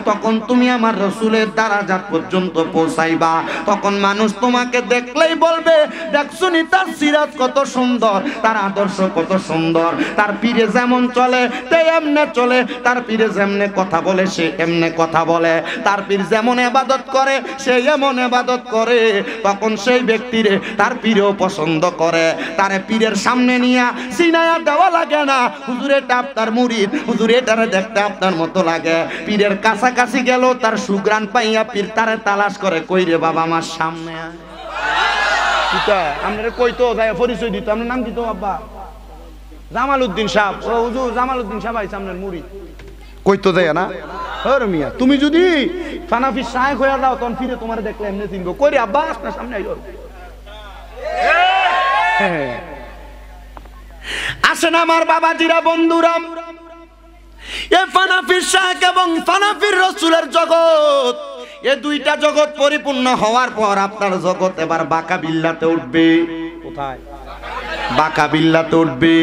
তখন তুমি আমার রসুলের দারাজাত পর্যন্ত পৌঁছাইবা। তখন মানুষ তোমাকে দেখলেই বলবে দেখছুনি তার সিরাত কত সুন্দর, তার আদর্শ কত সুন্দর, তার পীরে যেমন চলে তে এমনে চলে, তার পীরে যেমনে কথা বলে সে এমনে কথা বলে, তার পীর যেমন ইবাদত করে সে এমন ইবাদত করে। তখন সেই ব্যক্তিরে তার পীরও পছন্দ করে। তারে পীরের সামনে নিয়া সিনায়া দেওয়া লাগে না, হুজুর এটা আপনার মুরিদ, হুজুর এটারে দেখতে আপনার মতো লাগে। পীরের কাছাকাছি গেল তার সুগ্রাণ পাইয়া পীর তারে তালাশ করে, কইরে বাবা আমার সামনে আয়। আপনারা কইতো যায় পরিচয় দিত, আপনার নাম কি তো আব্বা? জামালউদ্দিন সাহেব। ও হুজুর জামালউদ্দিন সাহেব আইছে আপনার মুরিদ। কইতো যায় না? আরে মিয়া তুমি যদি ফানাফি শায়েখ হইয়া যাও তখন ফিরে তোমার দেখলে এমনি চিনবো, কইরে আব্বা আপনার সামনে আইলো। আসেন আমার বাবাজিরা, বন্ধুরা, এ ফানাফি শায়েখ এবং ফানাফির রসুলের জগৎ, এ দুইটা জগৎ পরিপূর্ণ হওয়ার পর আপনার জগৎ এবার বাঁকা বিল্লাতে উঠবে। কোথায়? বাঁকা বিল্লাতে উঠবে।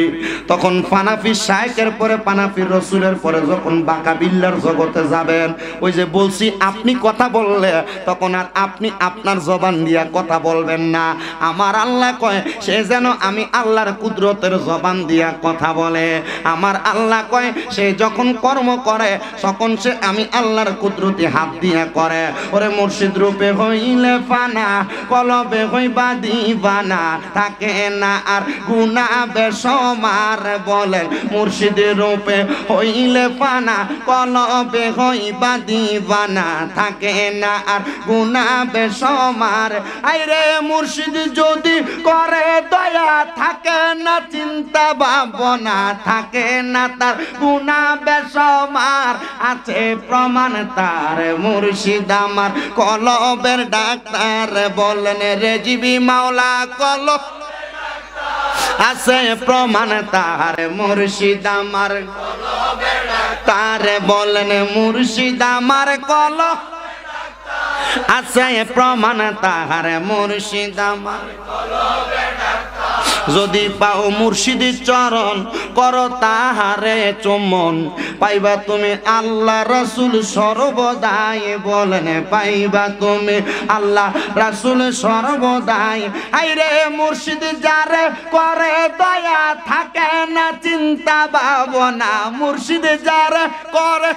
তখন ফানাফি শায়েখের পরে ফানাফির রসুলের পরে যখন বাঁকা বিল্লার জগতে যাবেন, ওই যে বলছি আপনি কথা বললে তখন আর আপনি আপনার জবান দিয়া কথা বলবেন না। আমার আল্লাহ কয় সে যেন আমি আল্লাহর কুদরতের জবান দিয়া কথা বলে। আমার আল্লাহ কয় সে যখন কর্ম করে তখন সে আমি আল্লাহর কুদরতি হাত দিয়া করে। ওরে মুর্শিদ রূপে হইলে ফানা, কলবে হইবা দিবানা, থাকে না আর গুনা বেসমার। বলেন মুর্শিদের রূপে হইলে ফানা, কলবে হইবা দিবানা, থাকে না আর গুনা বেসমার। আইরে মুর্শিদ যদি করে দয়া, থাকে না চিন্তা ভাবনা, থাকে না তার গুনা বেসমার। আছে প্রমাণ তার মুর্শিদ আমার কলবের ডাক্তার। বলেন রেজিবি মাওলা কলব, আছে প্রমাণ তার মুর্শিদ আমার তার। বলেন মুর্শিদ আমার কলব, আছে প্রমাণ তাহার মুর্শিদ আমার। যদি পাও মুর্শিদের চরণ, করো তাহারে চুম্বন, পাইবা তুমি আল্লাহ রাসূল সর্বদাই। বলেন পাইবা তুমি আল্লাহ রাসূল সর্বদাই। আইরে মুর্শিদ যারে করে দয়া, থাকে না চিন্তা ভাবনা। মুর্শিদ যারে করে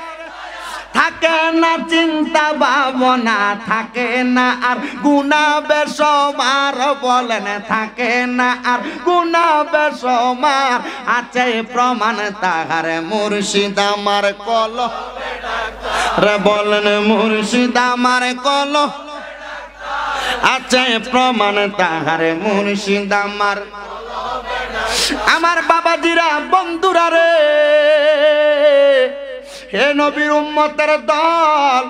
থাকে না চিন্তা ভাবনা, থাকে না আর গুনাহ বেসমার, বলেন থাকে না আর গুনাহ বেসমার, আছে প্রমাণ তাহার মুর্শিদ আমার কলবে রে, বলেন মুর্শিদ আমার কলবে আছে প্রমাণ তাহার মুর্শিদ আমার। আমার বাবাজিরা, বন্ধুরা রে, হে নবীর উম্মতের দল,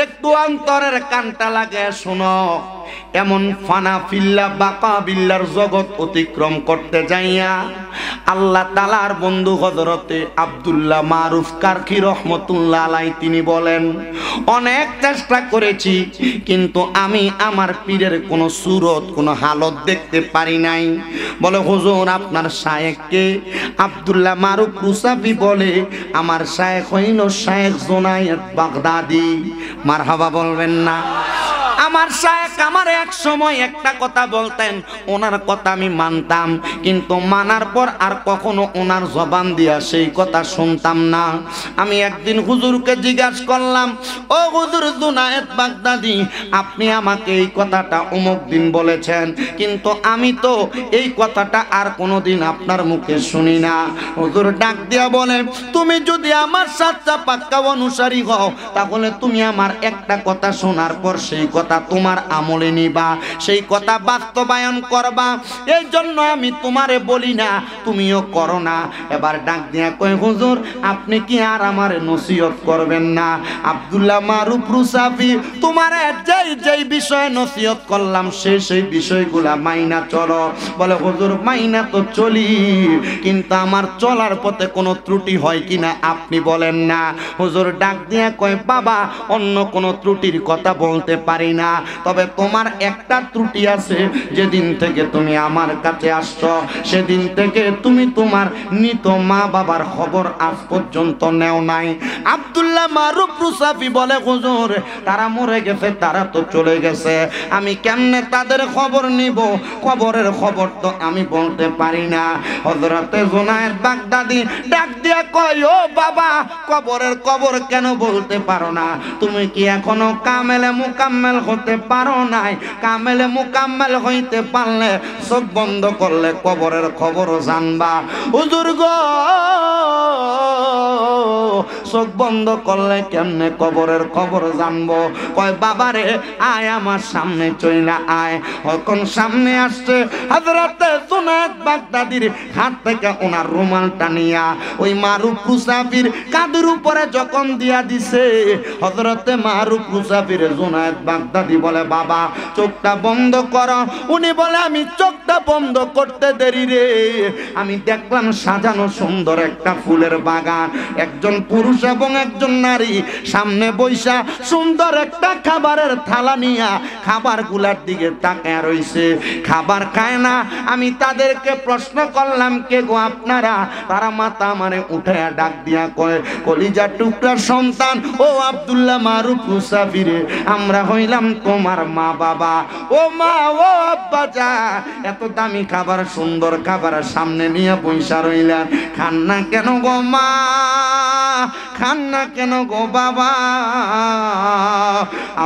একটু অন্তরের কানটা লাগে শোনো। এমন ফানা ফিল্লা বাকা বিল্লার জগৎ অতিক্রম করতে যাইয়া আল্লাহ তাআলার বন্ধু হযরতে আব্দুল্লাহ মারুফ কারখি রহমতুল্লাহ আলাইহি তিনি বলেন, অনেক চেষ্টা করেছি কিন্তু আমি আমার পীরের কোনো সুরত, কোনো হালত দেখতে পারি নাই। বলে হুজুর আপনার শায়েখকে? আব্দুল্লাহ মারুফ রুসাফি বলে, আমার শায়েখ হইল শায়েখ জুনায়েদ বাগদাদি। মারহাবা বলবেন না? আমার শায়েখ আমার এক সময় একটা কথা বলতেন, ওনার কথা আমি মানতাম, কিন্তু মানার পর আর কখনো ওনার জবান দিয়া সেই কথা শুনতাম না। আমি একদিন হুজুরকে জিজ্ঞাসা করলাম, ও হুজুর জুনায়েদ বাগদাদি, আপনি আমাকে এই কথাটা অমুক দিন বলেছেন, কিন্তু আমি তো এই কথাটা আর কোনোদিন আপনার মুখে শুনি না। হুজুর ডাক দিয়া বলে, তুমি যদি আমার সাচ্চা পাক্কা অনুসারী হও, তাহলে তুমি আমার একটা কথা শোনার পর সেই কথা তোমার আমলে নিবা, সেই কথা বাস্তবায়ন করবা। এই জন্য আমি তোমারে বলি না, তুমিও করো না। এবার ডাক দিয়া কয়, হুজুর আপনি কি আর আমারে নসিহত করবেন না? আব্দুল্লাহ মারুফ রুসাফি, তোমারে যেই বিষয়ে নসিহত করলাম সেই বিষয়গুলা মাইনা চলো। বলে হুজুর মাইনা তো চলি, কিন্তু আমার চলার পথে কোনো ত্রুটি হয় কিনা আপনি বলেন না। হুজুর ডাক দিয়া কয়, বাবা অন্য কোনো ত্রুটির কথা বলতে পারি না, তবে তোমার একটা ত্রুটি আছে। যেদিন থেকে তুমি আমার কাছে আসছো সেদিন থেকে তুমি তোমার মৃত মা বাবার খবর আজ পর্যন্ত নেও নাই। আব্দুল্লাহ মারুফ রুসাফি বলে, হুজুর তারা মরে গেছে, তারা তো চলে গেছে, আমি কেমনে তাদের খবর নিব? খবরের খবর তো আমি বলতে পারি না। হযরতে জুনায়েদ বাগদাদি ডাক দিয়া কয়, ও বাবা কবরের খবর কেন বলতে পারো না? তুমি কি এখনো কামেলে মুকাম্মেল হতে পারো নাই? কামেলে মুকাম্মেল হইতে পারলে চোখ বন্ধ করলে কবরের খবরও জানবা। হুজুর গো চোখ বন্ধ করলে কেমনে কবরের খবর জানবো? কয় বাবারে আয় আমার সামনে চইলা আয়। এখন সামনে আসছে হযরতে জুনায়েদ বাগদাদির হাত থেকে ওনার রুমালটা নিয়া ওই মারুফ রুসাফির কাঁধের উপরে যখন দিয়া দিছে, হযরতে মারুফ রুসাফির জুনায়েদ বাগদাদি বলে, বাবা চোখটা বন্ধ করো। উনি বলে, আমি চোখটা বন্ধ করতে দেরি রে, আমি দেখলাম সাজানো সুন্দর একটা ফুলের বাগান, একজন পুরুষ এবং একজন নারী সামনে বইসা সুন্দর একটা খাবারের থালা নিয়া খাবার গুলার দিকে তাকায় রইছে, খাবার খায় না। আমি তাদেরকে প্রশ্ন করলাম, কে গো আপনারা? তারা মাথা মানে উঠে ডাক দিয়া কয়, কলিজার টুকরার সন্তান ও আব্দুল্লাহ মারুফ রুসাফি রে, আমরা হইলাম তোমার মা বাবা। ও মা, ও আব্বা যা, এত দামি খাবার সুন্দর খাবার সামনে নিয়ে বইসা রইলেন, খান না কেন গো মা? খান না কেন গো বাবা?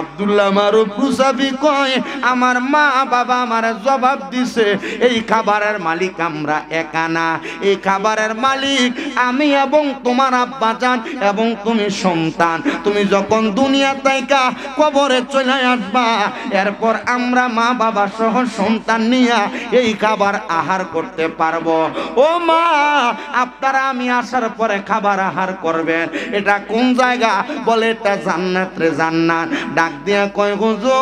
আব্দুল্লাহ মারুফ রুসাফি কয়, আমার মা বাবা আমার জবাব দিছে, এই খাবারের মালিক আমরা একা না, এই খাবারের মালিক আমি এবং তোমার আব্বা জান এবং তুমি সন্তান। তুমি যখন দুনিয়া থেকে কবরে চলে আসবা, এরপর আমরা মা বাবা সহ সন্তান নিয়ে এই খাবার আহার করতে পারবো। ও মা, আপনারা আমি আসার পরে খাবার আহার করবেন, এটা কোন জায়গা? বলে এটা জান্নাত রে জান্নাত। ডাক দিয়া কয়, হুজুর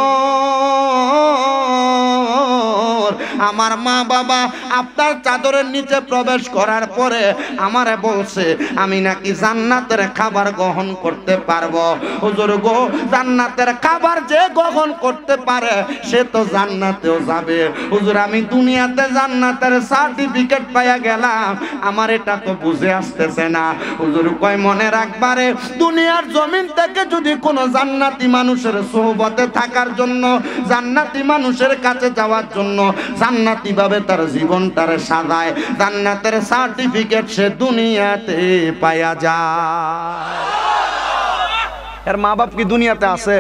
আমার মা বাবা আপনার চাদরের নিচে প্রবেশ করার পরে আমারে বলছে আমি নাকি জান্নাতের খাবার গ্রহণ করতে পারবো। হুজুর গো, জান্নাতের খাবার যে গ্রহণ করতে পারে সে তো জান্নাতেও যাবে। হুজুর আমি দুনিয়াতে জান্নাতের সার্টিফিকেট পাইয়া গেলাম, আমার এটা তো বুঝে আসতেছে না। হুজুর কয়, মনে রাখবারে, দুনিয়ার জমিন থেকে যদি কোনো জান্নাতি মানুষের সোহবতে থাকার জন্য, জান্নাতি মানুষের কাছে যাওয়ার জন্য জান্নাতি ভাবে তার জীবনটারে সাজায়, জান্নাতের সার্টিফিকেট সে দুনিয়াতে পায়া যায়। এর মা বাপ কি দুনিয়াতে আছে?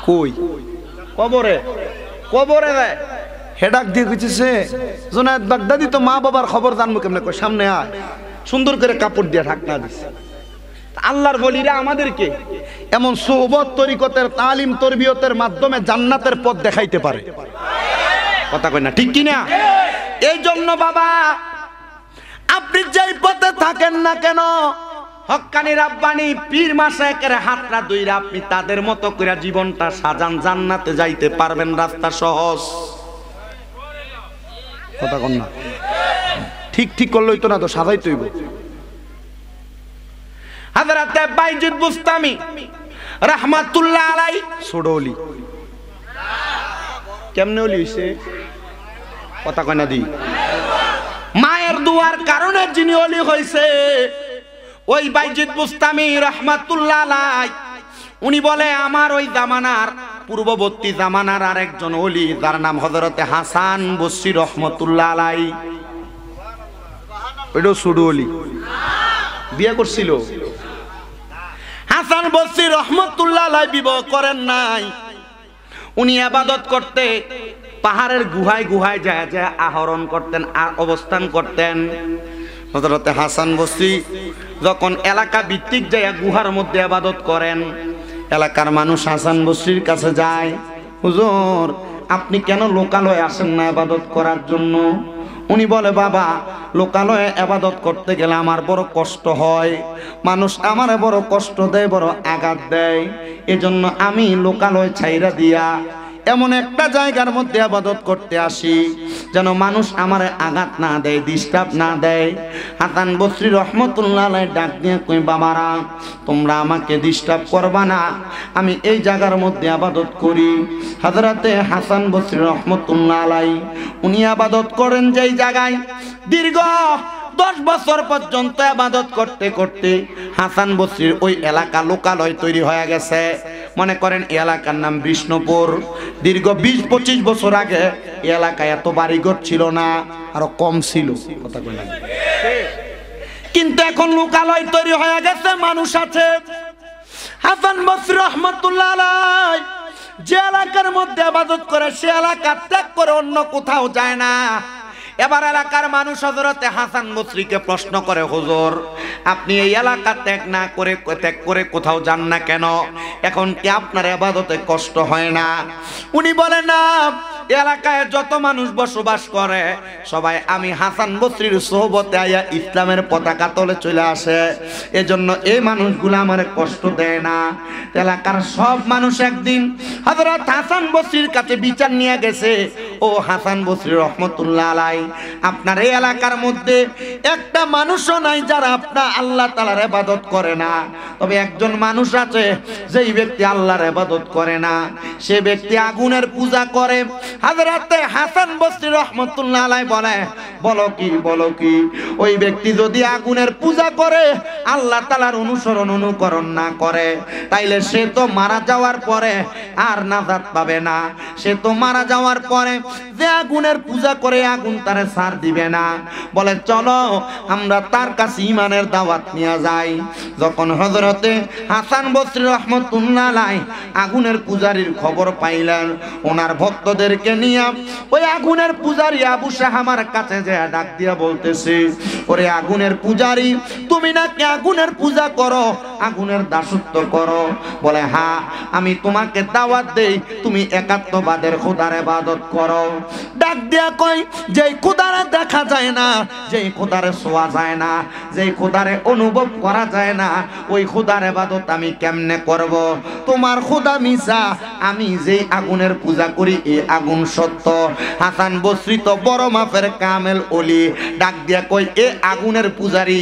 কই? কবরে। কবরে দেয় হেডাক দিয়ে কইছে জোনায়েদ বাগদাদি তো মা বাবার খবর জানবো কেমনে? কই সামনে আয়, সুন্দর করে কাপড় দিয়ে ঢাকনা দিছে। আল্লাহর বলিরা আমাদেরকে এমন সোহবত তরিকতের তালিম তরবিয়তের মাধ্যমে জান্নাতের পথ দেখাইতে পারে। কথা কই না ঠিক কি না? এই জন্য বাবা আপনি যেই পথে থাকেন না কেন, হক্কানি রাব্বানি পীর মাশায়েখের হাতটা ধইরা আপনি তাদের মতো করে জীবনটা সাজান, জান্নাতে যাইতে পারবেন। রাস্তা সহজ। কথা কন না ঠিক ঠিক করলই তো না, তো সাজাইতে হইব। হযরতে বাইজিদ বুস্তামি রাহমাতুল্লাহ আলাইহি ছোট ওলি। কেমনে ওলি হইছে? কথা কয় না দি। মায়ের দুয়ার কারণে যিনি ওলি হইছে ওই বাইজিদ বুস্তামি রাহমাতুল্লাহ আলাইহি, উনি বলে আমার ওই জামানার পূর্ববর্তী জামানার আরেকজন ওলি যার নাম হযরতে হাসান বসরি রহমাতুল্লাহ আলাইহি, ওইটা ছোট ওলি, বিয়ে করছিল। হাসান বসরি রহমাতুল্লাহ আলাইহি বিবাহ করেন নাই। উনি ইবাদত করতে পাহাড়ের গুহায় গুহায় যায় যায় আহরণ করতেন আর অবস্থান করতেন। হযরতে হাসান বসরি যখন এলাকা ভিত্তিক যায় গুহার মধ্যে ইবাদত করেন, এলাকার মানুষ হাসান বসরির কাছে যায়, হুজুর আপনি কেন লোকালয়ে আসেন না ইবাদত করার জন্য? উনি বলে বাবা লোকালয়ে ইবাদত করতে গেলে আমার বড় কষ্ট হয়, মানুষ আমারে বড় কষ্ট দেয়, বড় আঘাত দেয়, এজন্য আমি লোকালয় ছাইরা দিয়া এমন একটা জায়গার মধ্যে ইবাদত করতে আসি যেন মানুষ আমারে আঘাত না দেয়, ডিস্টার্ব না দেয়। হাসান বসরি রহমাতুল্লাহ আলাইহি ডাক দিয়ে কই বাবারা তোমরা আমাকে ডিস্টার্ব করবা না, আমি এই জায়গার মধ্যে ইবাদত করি। হযরতে হাসান বসরি রহমাতুল্লাহ আলাইহি উনি ইবাদত করেন যেই জায়গায় দীর্ঘ 10 বছর পর্যন্ত ইবাদত করতে করতে হাসান বসরির ওই এলাকা লোকালয় তৈরি হয়ে গেছে। মনে করেন এই এলাকার নাম বিষ্ণুপুর। দীর্ঘ 20-25 বছর আগে এই এলাকায় এত বাড়িঘর ছিল না, আরো কম ছিল। কথা কই না কিন্তু এখন লোকালয় তৈরি হয়ে গেছে, মানুষ আছে। হাসান বসরি রহমাতুল্লাহ আলাইহি যে এলাকার মধ্যে ইবাদত করে সে এলাকা ত্যাগ করে অন্য কোথাও যায় না। এবার এলাকার মানুষ হযরতে হাসান বসরিকে প্রশ্ন করে হুজুর আপনি এই এলাকা ত্যাগ করে কোথাও যান না কেন? এখন কি আপনার ইবাদতে কষ্ট হয় না? উনি বলে না, এলাকায় যত মানুষ বসবাস করে সবাই আমি হাসান বসরির সোহবতে আয়া ইসলামের পতাকা তলে চলে আসে, এজন্য এই মানুষগুলো আমার কষ্ট দেয় না। এলাকার সব মানুষ একদিন হযরত হাসান বসরির কাছে বিচার নিয়ে গেছে, ও হাসান বসরি রহমাতুল্লাহ আলাইহি আপনার এই এলাকার মধ্যে একটা মানুষও নাই যারা আপনার আল্লাহ তাআলার ইবাদত করে না, তবে একজন মানুষ আছে যেই ব্যক্তি আল্লাহর ইবাদত করে না, সে ব্যক্তি আগুনের পূজা করে। হযরতে হাসান বসরি রহমাতুল্লাহ আলাইহি বলো কি ওই ব্যক্তি যদি আগুনের পূজা করে আল্লাহ তাআলার অনুকরণ না করে তাইলে সে তো মারা যাওয়ার পরে আর নাজাত পাবে না, সে তো মারা যাওয়ার পরে যে আগুনের পূজা করে আগুন তারে ছাড় দিবে না। বলে চলো আমরা তার কাছে ঈমানের দাওয়াত নিয়ে যাই। যখন হযরতে হাসান বসরি রহমাতুল্লাহ আলাইহি আগুনের পূজারীর খবর পাইলেন, ওনার ভক্তদেরকে নিয়ে ওই আগুনের পূজারী আবু শাহামার কাছে যে ডাক দিয়া বলতেছে, ওরে আগুনের পূজারী তুমি নাকি আগুনের পূজা করো, আগুনের দাসত্ব করো? বলে হ্যাঁ, আমি তোমাকে দাওয়াত দেই তুমি একাত্মবাদের খোদার ইবাদত করো। ডাক দিয়া কই যেই খোদারে দেখা যায় না, যেই খোদারে ছোঁয়া যায় না, যেই খোদারে অনুভব করা যায় না, ওই খোদার ইবাদত আমি কেমনে করব? তোমার খোদা মিছা, আমি যেই আগুনের পূজা করি এই আগুন সত্য। হাসান বসরি তো বড় মাপের কামেল ওলি, ডাক দিয়া কই এ আগুনের পূজারী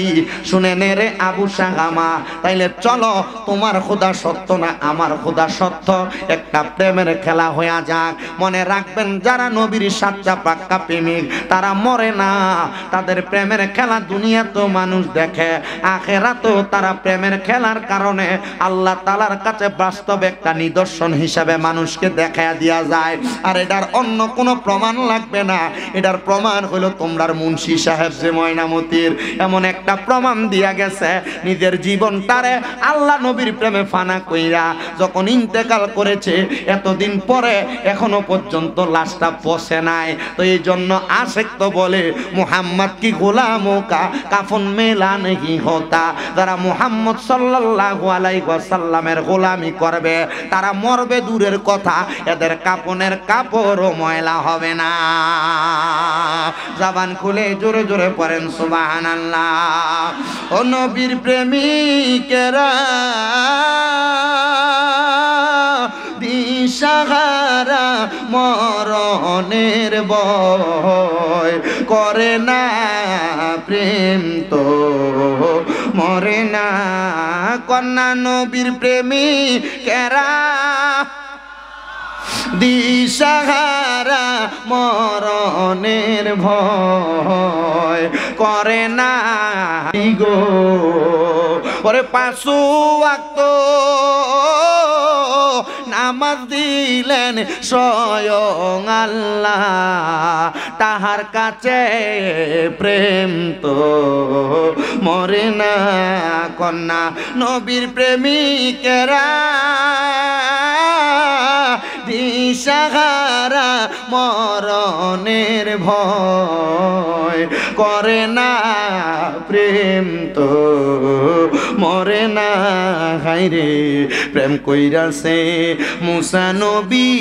শুনে নে রে আবু শাহামা, তাইলে চলো তোমার খোদা সত্য না আমার খোদা সত্য, একটা প্রেমের খেলা হয়ে যাক। মনে রাখবেন যারা যারা নবীর সাচ্চা পাক্কা প্রেমিক তারা মরে না, তাদের প্রেমের খেলা দুনিয়া তো মানুষ দেখে, আখেরাতেও তারা প্রেমের খেলার কারণে আল্লাহ তাআলার কাছে বাস্তব একটা নিদর্শন হিসাবে মানুষকে দেখায়া দেয়া যায়। আর এটার অন্য কোনো প্রমাণ লাগবে না, এটার প্রমাণ হলো তোমরার মুন্সি সাহেব যে ময়নামতির এমন একটা প্রমাণ দিয়া গেছে, নিজের জীবনটারে আল্লাহ নবীর প্রেমে ফানা কইরা যখন ইন্তেকাল করেছে, এতদিন পরে এখনো পর্যন্ত লাশটা পচে নাই। তো এই জন্য আশেক তো বলে মুহাম্মদ কি গোলামো কা কাফন মেলা নেই হতা, যারা মুহাম্মদ সাল্লাল্লাহু আলাইহি ওয়াসাল্লামের গোলামি করবে তারা মরবে দূরের কথা, এদের কাপনের কাপড়ও ময়লা হবে না। জবান খুলে জোরে জোরে পড়েন সুবহানাল্লাহ। ও নবীর প্রেমিকেরা দিশাহারা মরণের ভয় করে না, প্রেম তো মরে না। কন্যা নবীর প্রেমিকেরা দিশাহারা মরণের ভয় করে না গো। ওরে 5 ওয়াক্ত নামাজ দিলেন স্বয়ং আল্লাহ, তাহার কাছে প্রেম তো মরে না। কন্যা নবীর প্রেমিকেরা দিশাহারা মরণের ভয় করে না, প্রেম তো মরে না। হায়রে প্রেম কইরাছে মুসা নবী,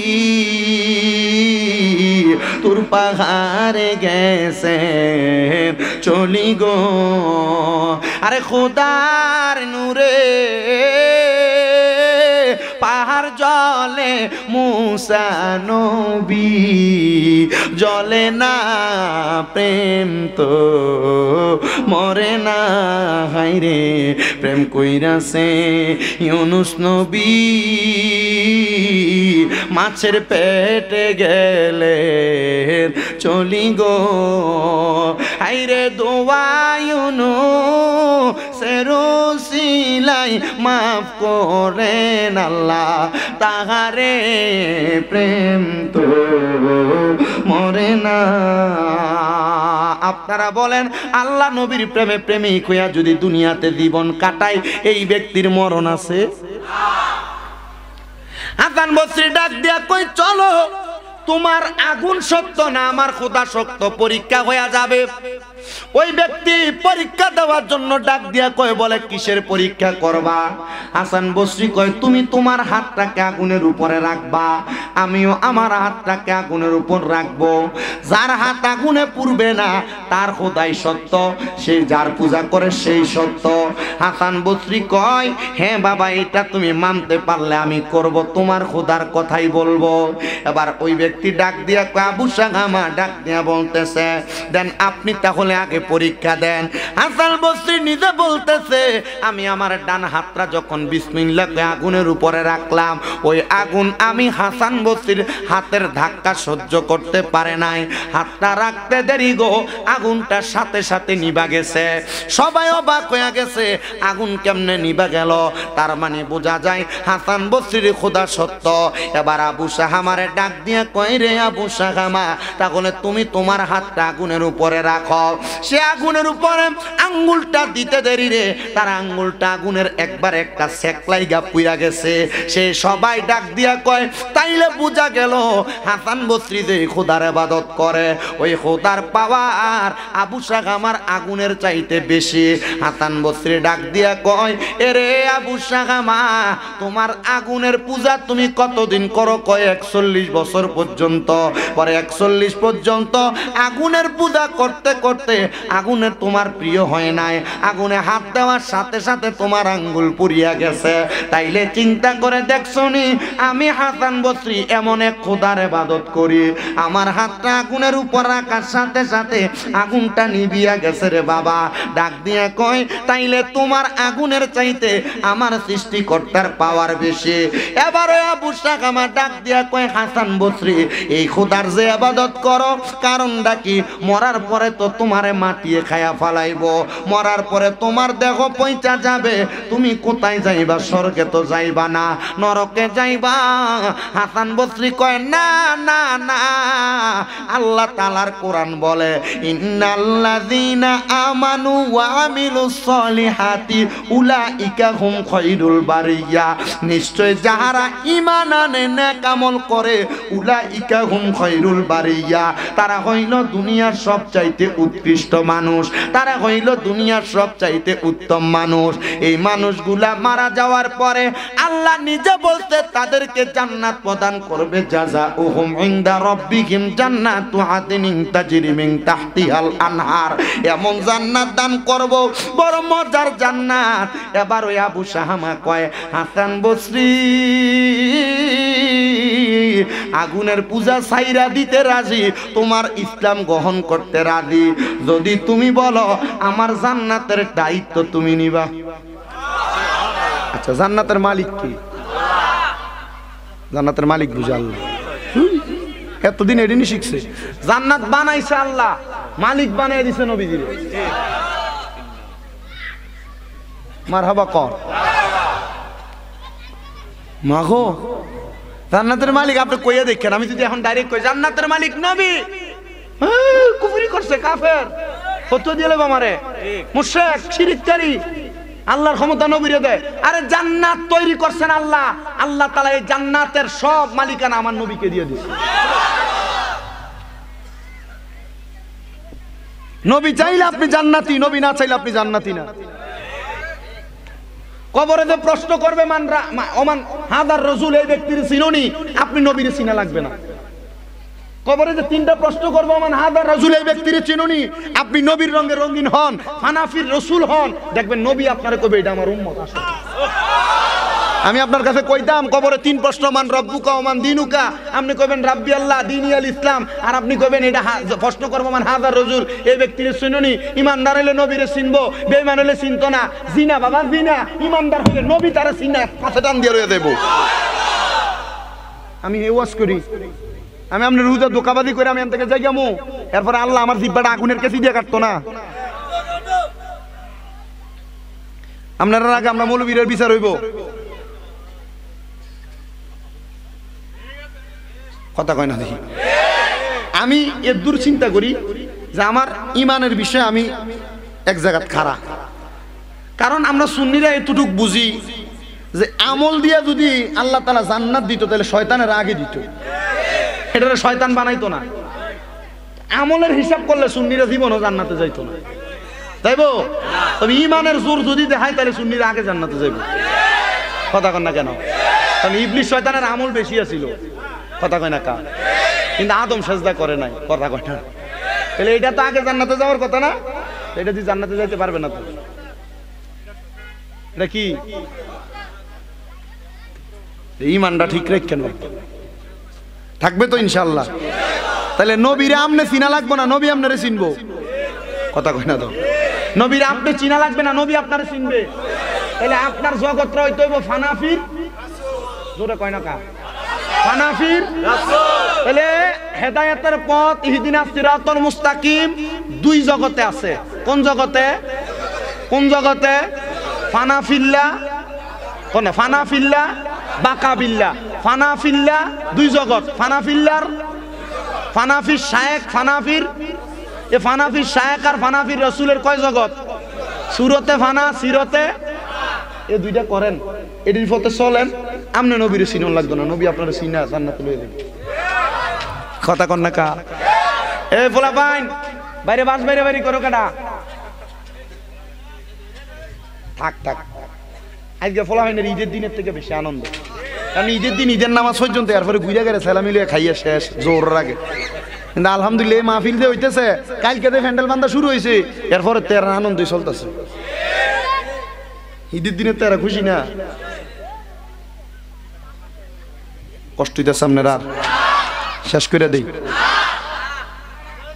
তোর পাহাড়ে গেছে চলি গো। আরে খোদার নূরে পাহাড় জলে মুসা নবী জলে না, প্রেম তো মরে না। হায়রে প্রেম কইরাছে ইউনুস নবী, মাছের পেটে গেলে চলি গো। হায়রে দোয়া ইউনুস রসিলাই মাফ করেন আল্লাহ, তাহারে প্রেম তো মরে না। আপনারা বলেন আল্লাহ নবীর প্রেমে প্রেমিক হইয়া যদি দুনিয়াতে জীবন কাটায় এই ব্যক্তির মরণ আছে? হাসান বসরি ডাক দিয়া কই চলো, তোমার আগুন সত্য না আমার খোদা সত্য, পরীক্ষা হয়ে যাবে। ওই ব্যক্তি পরীক্ষা দেওয়ার জন্য ডাক দিয়া কয়, বলে কিসের পরীক্ষা করবা? হাসান বসরি কয় তুমি তোমার হাতটাকে আগুনের উপরে রাখবা, আমিও আমার হাতটাকে আগুনের উপর রাখবো। যার হাত আগুনে পুড়বে না তার খোদাই সত্য, সে যার পূজা করে সেই সত্য। হাসান বসরি কয় হ্যাঁ বাবা, এটা তুমি মানতে পারলে আমি করব, তোমার খোদার কথাই বলবো। এবার ওই ব্যক্তি ডাক দিয়া কয়, আবু সাগামা ডাক দিয়া বলতেছে দেন আপনি তাহলে আগে পরীক্ষা দেন। হাসান বসরি নিজে বলতেছে আমি আমার ডান হাতটা যখন বিসমিল্লাহ আগুনের উপরে রাখলাম, ওই আগুন আমি হাসান বসরির হাতের ধাক্কা সহ্য করতে পারে নাই, হাতটা রাখতে দেরি গো আগুনটা সাথে সাথে নিভা গেছে। সবাই অবাক হয়ে গেছে আগুন কেমনে নিভা গেল, তার মানে বোঝা যায় হাসান বসরির খোদা সত্য। এবার আবু সাহামারে ডাক দিয়ে কয় রে আবু সাহামা, তাহলে তুমি তোমার হাতটা আগুনের উপরে রাখো। সে আগুনের উপরে আঙ্গুলটা দিতে দেরি রে, তার আঙ্গুলটা আগুনের একবার একটা সেকলাই গা পুইরা গেছে। সে সবাই ডাক দিয়া কয় তাইলে বোঝা গেল হাসান বসরি যে খোদার ইবাদত করে ওই খোদার পাওয়ার আবু সাহামার আগুনের চাইতে বেশি। হাসান বসরি ডাক দিয়া কয় এরে আবু সাহামা, তোমার আগুনের পূজা তুমি কতদিন করো? কয় 41 বছর পর্যন্ত। পরে 41 পর্যন্ত আগুনের পূজা করতে করতে করতে আগুনে তোমার প্রিয় হয় নাই, আগুনে হাত দেওয়ার সাথে সাথে তোমার আঙ্গুল পুড়িয়া গেছে। তাইলে চিন্তা করে দেখছো নি আমি হাসান বসরি এমন এক খোদার ইবাদত করি, আমার হাতটা আগুনের উপর রাখার সাথে সাথে আগুনটা নিভিয়া গেছে রে বাবা। ডাক দিয়ে কয় তাইলে তোমার আগুনের চাইতে আমার সৃষ্টিকর্তার পাওয়ার বেশি। এবার ওই আবু শাকামা ডাক দিয়া কয় হাসান বসরি এই খোদার যে ইবাদত করো কারণটা কি? মরার পরে তো তোমারে মাটিয়ে খায়া ফালাইব, মরার পরে তোমার দেহ পয়চা যাবে, তুমি কোথায় যাইবা? স্বর্গে তো যাইবা না, নরকে যাইবা। হাসান বসরি কয় না না না, আল্লাহ তাআলার কোরআন বলে ইন্নাল্লাযীনা আমানু ওয়া আমিলুস সলিহাতি উলাইকা হুম খায়রুল বারিয়া, নিশ্চয় যাহারা ঈমান আনে নেক আমল করে উলাইকা হুম খায়রুল বারিয়া, তারা হইল দুনিয়ার সবচাইতে উৎকৃষ্ট মানুষ, তারা হইল দুনিয়ার সবচাইতে উত্তম মানুষ। এই মানুষগুলা মারা যাওয়ার পরে আল্লাহ নিজে বলতে তাদেরকে জান্নাত প্রদান করবে, জাযাউহুম ইনদা রাব্বিহিম জান্নাতু আদনিন তাজরি মিন তাহতিহাল আনহার, এমন জান্নাত দান করব বড় মজার জান্নাত। এবার ওই আবু শাহামা কয় হাসান বসরি আগুনের পূজা ছাইরা দিতে রাজি, তোমার ইসলাম গ্রহণ করতে রাজি, যদি তুমি বলো আমার জান্নাতের দায়িত্ব তুমি নিবা। আচ্ছা জান্নাতের মালিক কি? জান্নাতের মালিক বুঝে আল্লাহ। এতদিন এডিনি শিখছে জান্নাত বানাইছে আল্লাহ, মালিক বানাই দিছে নবীজিরে। মারহাবা কর মাগো, জান্নাতের মালিক আপনি কইয়া দেখেন। আমি যদি এখন ডাইরেক্ট কই জান্নাতের মালিক নবী, কুফরি করছে কাফের, ফতোয়া দিলে আমারে মুশরিক শিরককারী, আল্লাহর ক্ষমতা নবীরে দেয়। আরে জান্নাত তৈরি করছেন আল্লাহ, আল্লাহ তাআলা এই জান্নাতের সব মালিকানা আমার নবীকে দিয়ে দিয়েছে। নবী চাইলে আপনি জান্নাতি, নবী না চাইলে আপনি জান্নাতি না। কবরে যে প্রশ্ন করবে ওমান হাদার রাসূল, এই ব্যক্তির চিনোনি, আপনি নবীর চিনা লাগবে না। কবরে যে তিনটা প্রশ্ন করবো ওমান হাদার রাসূল, এই ব্যক্তির চিনোনি, আপনি নবীর রঙে রঙিন হন, হানাফির রাসূল হন, দেখবেন নবী আপনারে কবে এটা আমার উম্মত। আমি আপনার কাছে কইতাম কবরে তিন প্রশ্ন, মান রব্বুকা ওমান দিনুকা, আপনি কইবেন রাব্বি আল্লাহ দীনি আল ইসলাম, আর আপনি কইবেন এটা প্রশ্ন করবো মান হাদার রাসূল, এই ব্যক্তির চিনোনি। ইমানদার হলে নবীরে চিনবো, বেঈমান হলে চিনতো না। জিনা বাবা জিনা, ইমানদার হলে নবী তারা চিনা, পাশে টান দিয়ে রয়ে দেব। আমি এই ওয়াজ করি, আমি আপনার রুজা দোকাবাদি করে আমি এখান থেকে যাই যাবো, এরপরে আল্লাহ আমার জিব্বাটা আগুনের কেসি দিয়ে কাটতো না। আপনার আগে আমরা মৌলবীরের বিচার হইব। কথা কয় না দেখি। আমি এর দূর চিন্তা করি যে আমার ইমানের বিষয়ে আমি এক জায়গাত খাড়া, কারণ আমরা সুন্নিরা এতটুক বুঝি যে আমল দিয়া যদি আল্লাহ তাআলা জান্নাত দিত তাহলে শয়তানের আগে দিত, এটারে শয়তান বানাইতো না। আমলের হিসাব করলে সুন্নিরা জীবনও জান্নাতে যাইতো না, যাইবো? তবে ইমানের জোর যদি দেখায় তাহলে সুন্নিরা আগে জান্নাতে যাইব। কথা কন না কেন? কারণ ইবলিস শয়তানের আমল বেশি আছিল। কথা কয় না কা? কিন্তু আদম সেজদা করে নাই। কথা কয় না? তাহলে এটা তো আগে জান্নাতে যাওয়ার কথা না? এটা যদি জান্নাতে যাইতে পারবে না তো এটা কি? ইমানটা ঠিক রাখেন, থাকবে তো ইনশাআল্লাহ। তাহলে নবীরে আমনে চিনা লাগবে না, নবী আপনারে চিনবো। কথা কয় না তো? নবীরে আপনি চিনা লাগবে না, নবী আপনারে চিনবে। তাহলে আপনার জগৎটা হইতে হইব ফানাফির, জোরে কয় না কা? ফানাফির রাসূল। তাহলে হেদায়েতের পথ ইহদিনাস সিরাতাল মুস্তাকিম দুই জগতে আছে। কোন জগতে? কোন জগতে? ফানাফিল্লাহ, কোন ফানাফিল্লাহ বাকাবিল্লাহ। ফানাফিল্লাহ দুই জগৎ, ফানাফিল্লাহর ফানাফির শায়েখ, ফানাফির এ ফানাফির শায়েখ আর ফানাফির রাসূলের কয় জগৎ? সুরতে ফানা, সিরতে, এই দুইটা করেন, এটির পথে চলেন, আমনে নবীর চিনন লাগতো না, নবী আপনার চিনা জান্নাতে লয়ে যাবে। কথা কন না কা? এ ফোলা বাইন বাইরে বাস বাইরে বাইরে করো কাটা, থাক থাক। আজকে ফোলা বাইনের ঈদের দিনের থেকে বেশি আনন্দ, কারণ ঈদের দিন ঈদের নামাজ পর্যন্ত, এরপরে ঘুরে গেলে সেলামি লিয়ে খাইয়ে শেষ জোর আগে। কিন্তু আলহামদুলিল্লাহ এই মাহফিল যে হইতেছে, কালকে যে প্যান্ডেল বান্ধা শুরু হয়েছে, এরপরে তেরা আনন্দই চলতেছে। ঈদের দিনে তেরা খুশি না? কষ্ট হইতেছে আপনার? আর শেষ করে দেই,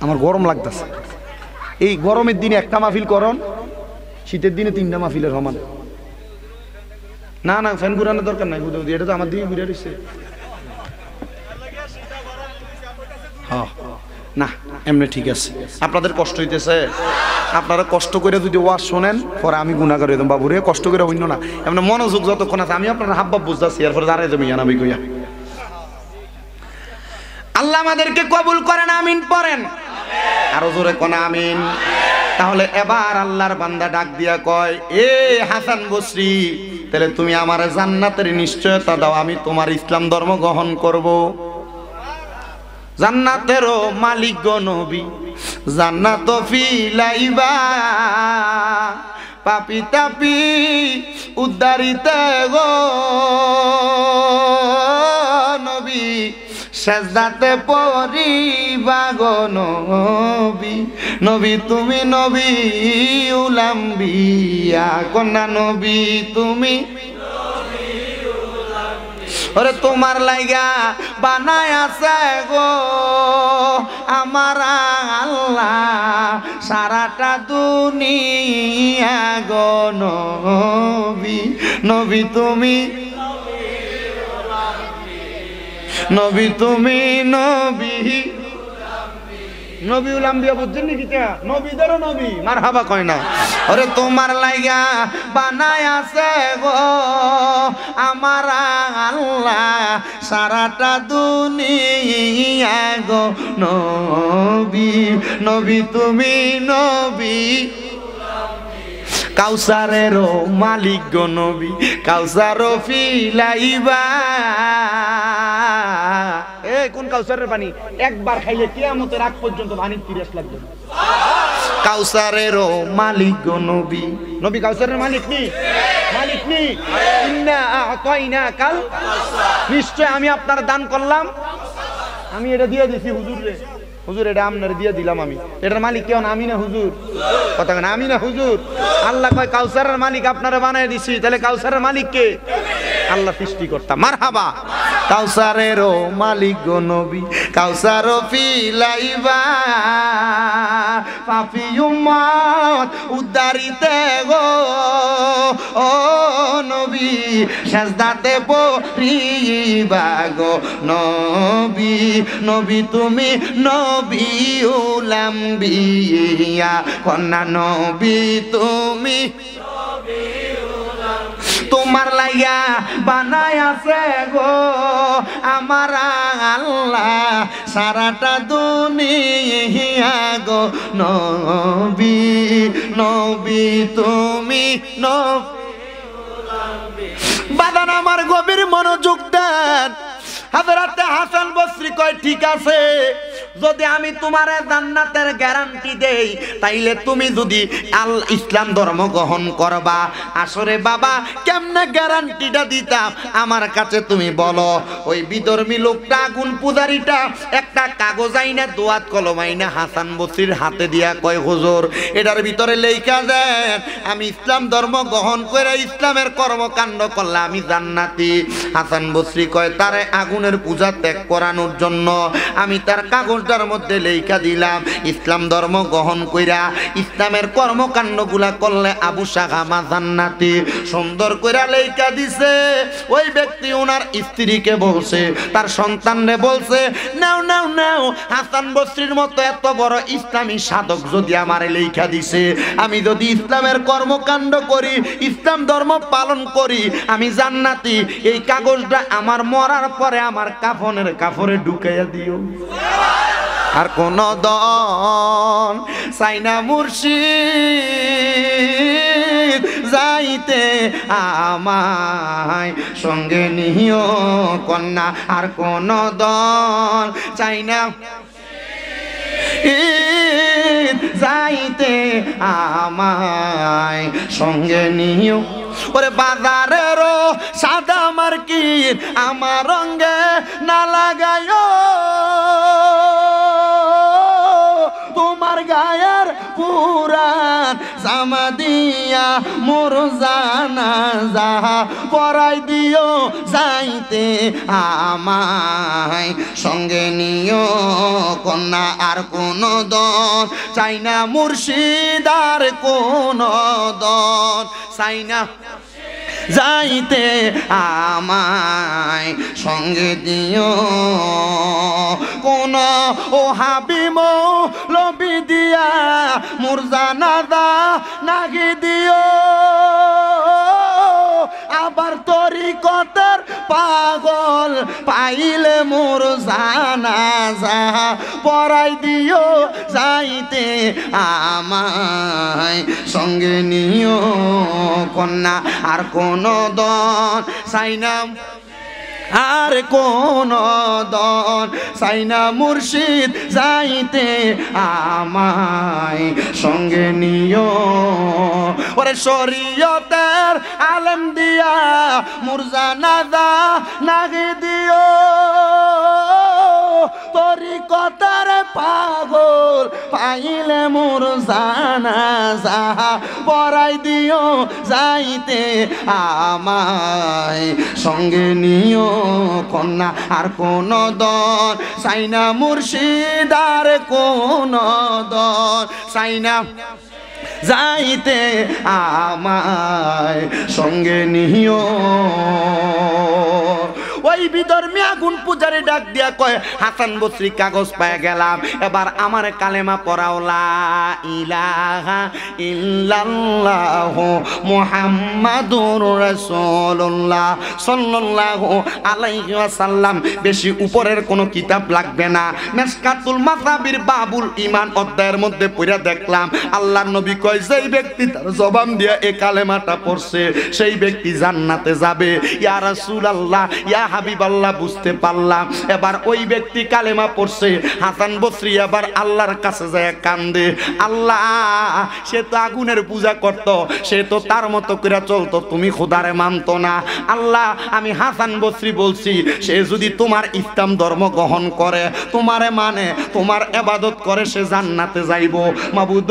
আমার গরম লাগতেছে। এই গরমের দিনে একটা মাহফিল করন, শীতের দিনে 3টা মাহফিলের সমান। না না, ফ্যান ঘুরানোর দরকার নাই, এটা তো আমার দিকে ঘুরে দিচ্ছে। হ্যাঁ না, এমনি ঠিক আছে। আপনাদের কষ্ট হইতেছে, আপনারা কষ্ট করে যদি ওয়াজ শোনেন, পরে আমি গুণাগার হইতাম। বাবু রে, কষ্ট করে হইল না, এমনি মনোযোগ যতক্ষণ আছে। আমি আপনার হাবভাব বুঝতেছি, এরপরে দাঁড়াই যাবো ইয়ানাবি কইয়া। আল্লাহ আমাদেরকে কবুল করেন, আমিন পড়েন, আরো জোরে কোন আমিন। তাহলে এবার আল্লাহর বান্দা ডাক দিয়া কয়, এ হাসান বসরি, তাহলে তুমি আমার জান্নাতের নিশ্চয়তা দাও, আমি তোমার ইসলাম ধর্ম গ্রহণ করব। জান্নাতেরও মালিক গো নবী, জান্নাত ফিলাইবা, পাপি তাপি উদ্ধারিতে গো নবী, সেজদাতে পড়িবা গো নবী। নবী তুমি নবী উলাম্বিয়া, কন্যা নবী তুমি। ওরে তোমার লাইগা বানায় আছে গো আমার আল্লাহ সারাটা দুনিয়া গো নবী। নবী তুমি, নবী তুমি নবী, নবী উলাম্বিয়া বুঝছেন নাকি? নবীদেরও নবী, মারহাবা কয় না? ওরে তোমার লাইগা বানায় আছে গো আমার আল্লাহ সারাটা দুনিয়া গো নবী। নবী তুমি নবী, কাউসারেরও মালিক গো নবী, কাউসারও ফিলাইবা। কোন কাউসারের পানি একবার খাইলে কিয়ামতের আগ পর্যন্ত পানির পিয়াস লাগবে। কাউসারেরও মালিক গো নবী। নবী কাউসারের মালিক নি? মালিক নি? ইন্না আতাইনা কাল, নিশ্চয় আমি আপনার দান করলাম। আমি এটা দিয়ে দিছি হুজুর রে, হুজুর এটা আপনার দিয়ে দিলাম আমি। এটার মালিক কেউ না, আমি না হুজুর? কথা না, আমি না হুজুর? আল্লাহ কয় কাউসারের মালিক আপনারা বানায় দিছি, তাহলে কাউসারের মালিক কে? আল্লাহ সৃষ্টিকর্তা। মারহাবা। কাউসারেরও মালিক গো নবী, কাউসারও ফিলাইবা, পাপী উম্মত উদ্ধারিতে গো ও নবী, সেজদাতে পড়িবা গো নবী। নবী তুমি নবী উলাম্বিয়া, কন্যা নবী তুমি। তোমার লাইয়া বানায় আছে গো আমার আল্লাহ সারাটা দুনিয়া গো নবী। নবী তুমি নবী। বাদান আমার গভীর মনোযোগ দেন। হযরত হাসান বসরি কয়, ঠিক আছে, যদি আমি তোমার জান্নাতের গ্যারান্টি দেই, তাইলে তুমি যদি ইসলাম ধর্ম গ্রহণ করবা। আসরে বাবা কেমনে গ্যারান্টিটা দিতাম আমার কাছে তুমি বলো। ওই বিধর্মী লোকটা, আগুন পূজারিটা একটা কাগজ আইনা দোয়াত কলম আইনা হাসান বসরির হাতে দিয়া কয়, হুজুর এটার ভিতরে লেখা দেন আমি ইসলাম ধর্ম গ্রহণ করে ইসলামের কর্মকাণ্ড করলে আমি জান্নাতি। হাসান বসরি কয়, তারে আগুনের পূজা ত্যাগ করানোর জন্য আমি তার কাগজটার মধ্যে লেখা দিলাম ইসলাম ধর্ম গ্রহণ কইরা ইসলামের কর্মকাণ্ডগুলা করলে আবু সাগামা জান্নাতি। সুন্দর কইরা লেখা দিছে। ওই ব্যক্তি ওনার স্ত্রীকে বলছে, তার সন্তানরে বলছে, নাও নাও নাও, হাসান বসরির মতো এত বড় ইসলামী সাধক যদি আমারে লেখা দিছে, আমি যদি ইসলামের কর্মকাণ্ড করি, ইসলাম ধর্ম পালন করি, আমি জান্নাতি। এই কাগজটা আমার মরার পরে আমার কাফনের কাপড়ে ঢুকাইয়া দিও। আর কোন দন সাইনা মুর্শিদ যাইতে আমায় সঙ্গে নিও কন্যা। আর কোন দন চাইনা যাইতে আমায় সঙ্গে নিও। ওরে বাজারেরও সাদা মার্কিট আমার রঙে না লাগায়, দিয়া মোর জানাজা পড়াই দিও যাইতে আমায় সঙ্গে নিও কন্যা আর কোন দন চাই না মুর্শিদ আর কোন দন চাই না যাইতে আমায় সঙ্গে দিও কোন ও হাবিম লবি দিয়া মোর জানাজা নাগি দিও আবার তরিকতের পাগল পাইলে মোর জানাজা পড়াই দিও যাইতে আমায় সঙ্গে নিও কন্যা আর কোন দন চাইনা আর কোন দন চাইনা মুর্শিদ যাইতে আমায় সঙ্গে নিও ওরে শরীয়তের আলেম দিয়া মোর জানাজা নাগি দিও তরিকতের পাগল পাইলে মোর জানাজা পড়াই দিও যাইতে আমায় সঙ্গে নিও কন্যা আর কোন দন চাইনা মুর্শিদ আর কোন দন চাইনা যাইতে আমায় সঙ্গে নিও ওই বিধর্মী আগুন পূজারে ডাক দিয়া কয় হাসান বসরি কাগজ পায় গেলাম এবার আমার কালেমা পড়াও লা ইলাহা ইল্লাল্লাহু মুহাম্মাদুর রাসূলুল্লাহ সাল্লাল্লাহু আলাইহি ওয়াসাল্লাম বেশি উপরের কোনো কিতাব লাগবে না মিশকাতুল মাসাবির বাবুল ঈমান অধ্যায়ের মধ্যে পড়া দেখলাম আল্লাহর নবী কয় যেই ব্যক্তি তার জবান দিয়া এই কালেমাটা পড়ছে সেই ব্যক্তি জান্নাতে যাবে ইয়া রাসূলুল্লাহ ইয়া হাবিবাল্লাহ বুঝতে পারলাম এবার ওই ব্যক্তি কালেমা পড়ছে হাসান বসরি আবার আল্লাহর কাছে যায় কান্দে আল্লাহ সে তো আগুনের পূজা করত সে তো তার মতো করে চলতো তুমি খোদারে মানতো না আল্লাহ আমি হাসান বসরি বলছি সে যদি তোমার ইসলাম ধর্ম গ্রহণ করে তোমারে মানে তোমার ইবাদত করে সে জান্নাতে যাইব মাবুদ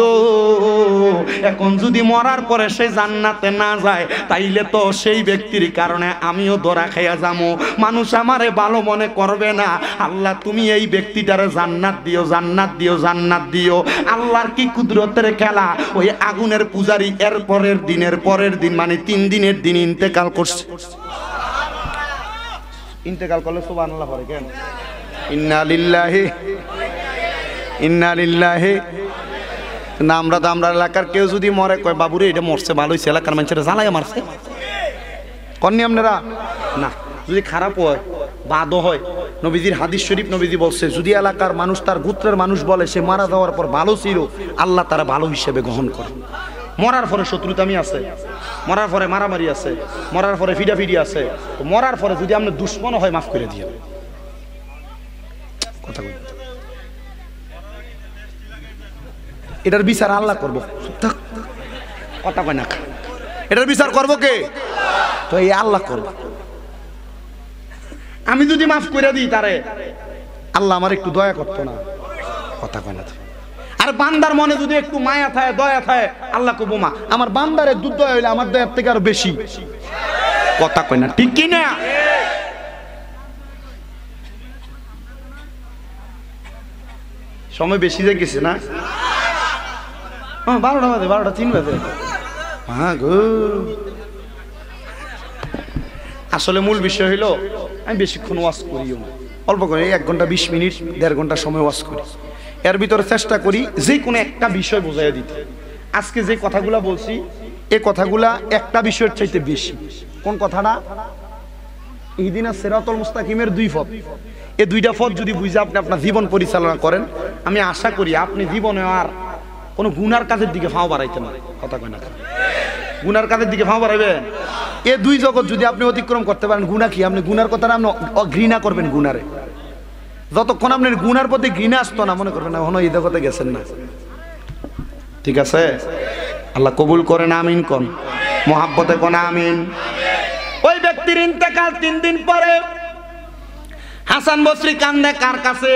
এখন যদি মরার পরে সে জান্নাতে না যায় তাইলে তো সেই ব্যক্তির কারণে আমিও ধরা খাইয়া যাবো মানুষ আমারে ভালো মনে করবে না আল্লাহ তুমি এই ব্যক্তিটারে জান্নাত দিও জান্নাত দিও জান্নাত দিও আল্লাহর কি কুদরতের খেলা ওই আগুনের পূজারী এর পরের দিন মানে 3 দিনের দিন ইন্তেকাল করছে ইন্তেকাল করলে সুবহানাল্লাহ পড়ে কেন ইন্না লিল্লাহি না আমরা এলাকার কেউ যদি মরে কয় বাবুরে এটা মরছে ভালো হয়েছে এলাকার মানুষেরা জ্বালায় মারছে কননি আপনারা না যদি খারাপ হয় বাদও হয় নবীজির হাদিস শরীফ নবীজি বলছে যদি এলাকার মানুষ তার গোত্রের মানুষ বলে সে মারা যাওয়ার পর ভালো ছিল আল্লাহ তারা ভালো হিসেবে গ্রহণ করে মরার পরে শত্রুতামি আছে মরার পরে মারামারি আছে মরার পরে ফিডাফিডি আছে মরার পরে যদি আপনার দুশ্মন হয় মাফ করে দিয়ে কথা বলি এটার বিচার আল্লাহ করবো কথা কয় না এটার বিচার করবো কে তো এই আল্লাহ করবো আমি যদি মাফ করে দিই তারে আল্লাহ আমার একটু দয়া করতো না কথা কয় না আর বান্দার মনে যদি একটু মায়া থাকে দয়া থাকে আল্লাহ কবো মা আমার বান্দারের দুধ দয়া হইলে আমার দয়ার থেকে আরো বেশি কথা কয় না ঠিক কি না সময় বেশি যে গেছে না 12টা বাজে 12টা 3 বাজে হ্যাঁ গো আসলে মূল বিষয় হইলো আমি বেশিক্ষণ ওয়াজ করিও না অল্প করে 1 ঘন্টা 20 মিনিট 1.5 ঘন্টা সময় ওয়াজ করি এর ভিতরে চেষ্টা করি যে কোনো একটা বিষয় বোঝাইয়া দিতে আজকে যে কথাগুলা বলছি এই কথাগুলা একটা বিষয়ের চাইতে বেশি কোন কথাটা ইহদিনা সিরাতাল মুস্তাকিমের 2 পথ এই 2টা পথ যদি বুঝে আপনি আপনার জীবন পরিচালনা করেন আমি আশা করি আপনি জীবনে আর কোনো গুনার কাজের দিকে ফাও বাড়াইতে না কথা কয় না গুনার কাজের দিকে ফাও বাড়াইবেন এই 2 জগৎ যদি আপনি অতিক্রম করতে পারেন গুনাহ কি আপনি গুনার কথা আপনি ঘৃণা করবেন গুনারে যতক্ষণ আপনার গুনার প্রতি ঘৃণা আসতো না মনে করবেন এখনো এই জগতে গেছেন না ঠিক আছে আল্লাহ কবুল করেন আমিন কোন মহাব্বতে কোন আমিন ওই ব্যক্তির ইন্তেকাল 3 দিন পরে হাসান বসরি কান্দে কার কাছে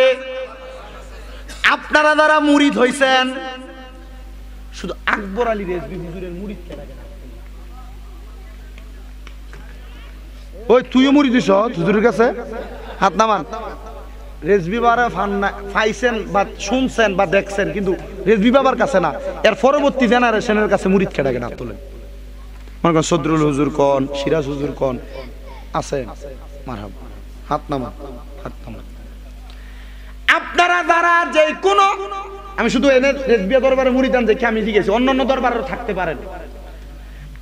আপনারা যারা মুরিদ হইছেন শুধু আকবর আলী রেজভী হুজুরের মুরিদ কেন? ওই তুইও মুরিদ দিছ হুজুরের কাছে? হাত নামান। রেজভী বাবা পাইছেন বা শুনছেন বা দেখছেন, কিন্তু রেজভী বাবার কাছে না, এর পরবর্তী জেনারেশনের কাছে মুরিদ কেটে হাত তোলেন। মনে করেন সদরুল হুজুর কন, সিরাজ হুজুর কন আছে, মারহাবা, হাত নামান, হাত নামান। আপনারা যারা যে কোনো, আমি শুধু এনে রেজবিয়া দরবারে মুরিদান দেখে আমি লিখেছি, অন্যান্য দরবারেও থাকতে পারেন।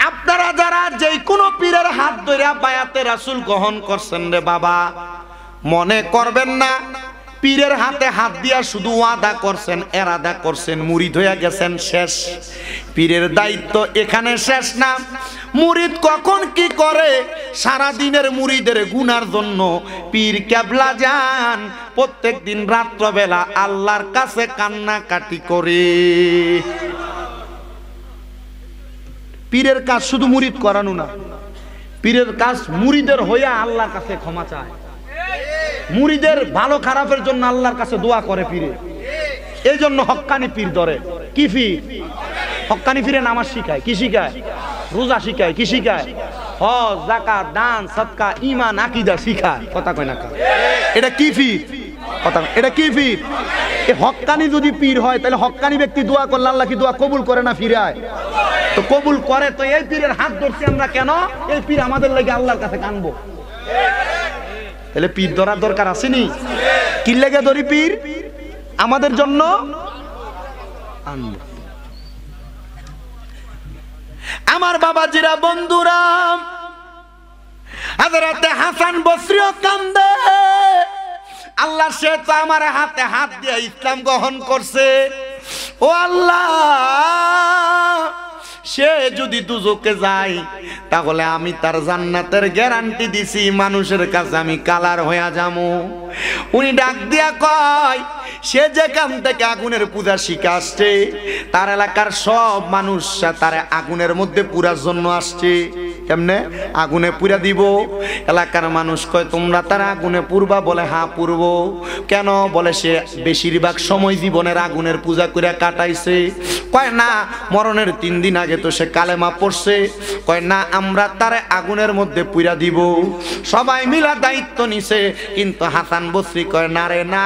আপনারা যারা যে কোনো পীরের হাত ধরে বায়াতে রাসূল গ্রহণ করছেন রে বাবা, মনে করবেন না পীরের হাতে হাত দিয়া শুধু ওয়াদা করছেন, এরাদা করছেন, মুরিদ হয়ে গেছেন, শেষ। পীরের দায়িত্ব এখানে শেষ না। মুরিদ কখন কি করে, সারা দিনের মুরিদের গুনার জন্য পীর কেবলা যান প্রত্যেক দিন রাত্রবেলা আল্লাহর কাছে কান্নাকাটি করে। পীরের কাজ শুধু মুরিদ করানো না, পীরের কাজ মুরিদের হইয়া আল্লাহর কাছে ক্ষমা চায়, মুরিদের ভালো খারাপের জন্য আল্লাহর কাছে দোয়া করে পীরে। এই জন্য হক্কানি পীর ধরে। কি পীর? হক্কানি পীরে নামাজ শিখায়, কি শিখায়? রোজা শিখায়, কি শিখায়? হজ, যাকাত, দান, সদকা, ঈমান, আকীদা শিখায়। কথা কয় না? এটা কি পীর? কথা, এটা কি পীর? এই হক্কানি যদি পীর হয় তাহলে হক্কানি ব্যক্তি দোয়া করলে আল্লাহ কি দোয়া কবুল করে না ফিরায়? তো কবুল করে, তো এই পীরের হাত ধরছি আমরা কেন? এই পীর আমাদের লাগি আল্লাহর কাছে কানবো। তাহলে পীর ধরার দরকার আসেনি? কি লেগে ধরি পীর? আমাদের জন্য আনবো। আমার বাবাজিরা, বন্ধুরা, হযরতে হাসান বসরিও কান্দে, আল্লাহ সে তো আমার হাতে হাত দিয়ে ইসলাম গ্রহণ করছে। ও আল্লাহ, সে যদি দুজকে যায় তাহলে আমি তার জান্নাতের গ্যারান্টি দিছি, মানুষের কাছে আমি কালার হইয়া যাবো। উনি ডাক দিয়া কয়, সে যেখান থেকে আগুনের পূজা শিখে আসছে, তার এলাকার সব মানুষ তার আগুনের মধ্যে পুরার জন্য আসছে। কেমনে? আগুনে পুরা দিব। এলাকার মানুষ কয়, তোমরা তার আগুনে পুরবা? বলে হ্যাঁ পুরব। কেন? বলে সে বেশিরভাগ সময় জীবনের আগুনের পূজা করে কাটাইছে। কয় না, মরণের 3 দিন আগে তো সে কালেমা পড়ছে। কয় না, আমরা তার আগুনের মধ্যে পুরা দিব। সবাই মিলা দায়িত্ব নিছে, কিন্তু হাসান বসরি কয় না রে না,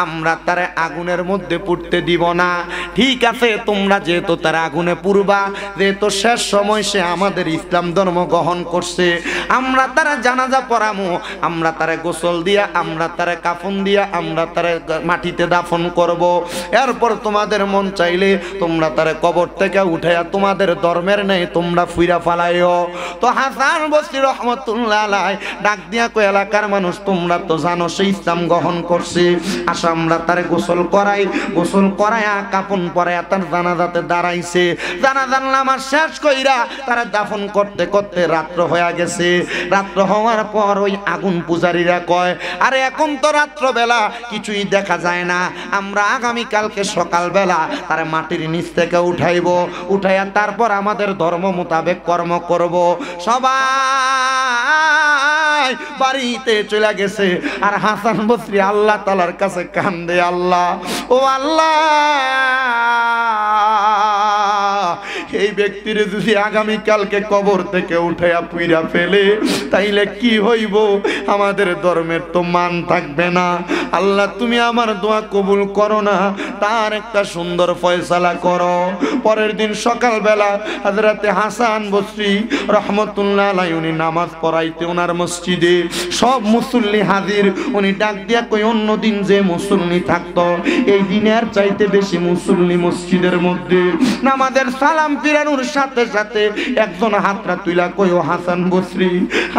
আমরা তার আগুনের মধ্যে পুড়তে দিব না। ঠিক আছে, তোমরা যেহেতু তার আগুনে পুরবা, যেহেতু শেষ সময় সে আমাদের ইসলাম ধর্ম গ্রহণ করছে, আমরা তার জানাজা পড়ামু, আমরা তারে গোসল দিয়া, আমরা তারে কাফন দিয়া, আমরা তারে মাটিতে দাফন করব। এরপর তোমাদের মন চাইলে তোমরা তারে কবর থেকে উঠাইয়া তোমাদের ধর্মের নেই তোমরা ফুইরা ফালাইও। তো হাসান বসরি রহমতুল্লাহ আলাইহি ডাক দিয়া কয়, এলাকার মানুষ তোমরা তো জানো সে ইসলাম গ্রহণ করছে, আসো আমরা তারে গোসল করাই। গোসল করাইয়া কাফন পরাইয়া তার জানাজাতে দাঁড়াইছে। জানাজার নামাজ শেষ কইরা তারা দাফন করতে করতে রাত্র হয়ে গেছে। রাত্র হওয়ার পর ওই আগুন পূজারীরা কয়, আরে এখন তো রাত্রবেলা, কিছুই দেখা যায় না, আমরা আগামীকালকে সকালবেলা তার মাটির নিচ থেকে উঠাইব, উঠাইয়া তারপর আমাদের ধর্ম মোতাবেক কর্ম করব। সবাই বাড়িতে চলে গেছে। আর হাসান বসরি আল্লাহ তাআলার কাছে কান্দে, আল্লাহ, ও আল্লাহ, এই ব্যক্তির যদি আগামীকালকে কবর থেকে উঠাইয়া পুইরা ফেলে তাইলে কি হইব? আমাদের ধর্মের তো মান থাকবে না। আল্লাহ, তুমি আমার দোয়া কবুল করো না, তার একটা সুন্দর ফয়সালা করো। পরের দিন সকালবেলা হযরতে হাসান বসরি রহমতুল্লাহ আলাইহি উনি নামাজ পড়াইতে ওনার মসজিদে সব মুসল্লি হাজির। উনি ডাক দিয়া কই, অন্য দিন যে মুসল্লি থাকতো, এই দিনের চাইতে বেশি মুসল্লি মসজিদের মধ্যে। নামাজের সালাম ফিরানোর সাথে সাথে একজন হাতটা তুইলা কই, ও হাসান বসরি,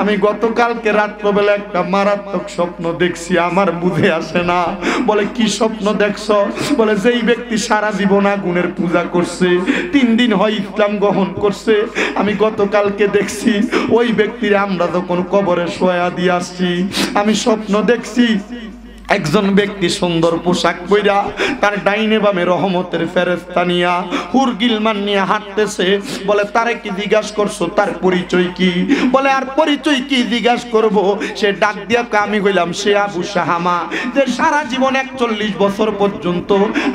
আমি গতকালকে রাত্রবেলা একটা মারাত্মক স্বপ্ন দেখছি, আমার বুঝে আসে না। বলে কি স্বপ্ন দেখছো? বলে যেই ব্যক্তি সারা জীবন আগুনের পূজা করছে, 3 দিন হয় ইসলাম গ্রহণ করছে, আমি গতকালকে দেখছি ওই ব্যক্তির আমরা যখন কবরে শোয়া দিয়ে আসছি, আমি স্বপ্ন দেখছি একজন ব্যক্তি সুন্দর পোশাক পইরা তার ডাইনে বামে রহমতের ফেরেশতা নিয়া হুর গিলমান নিয়ে হাঁটতেছে। বলে তারে কি জিজ্ঞাসা করছো, তার পরিচয় কি? বলে আর পরিচয় কি জিজ্ঞাসা করব? সে ডাক দিয়া আমি কইলাম সে আবু শাহামা, যে সারা জীবন 41 বছর পর্যন্ত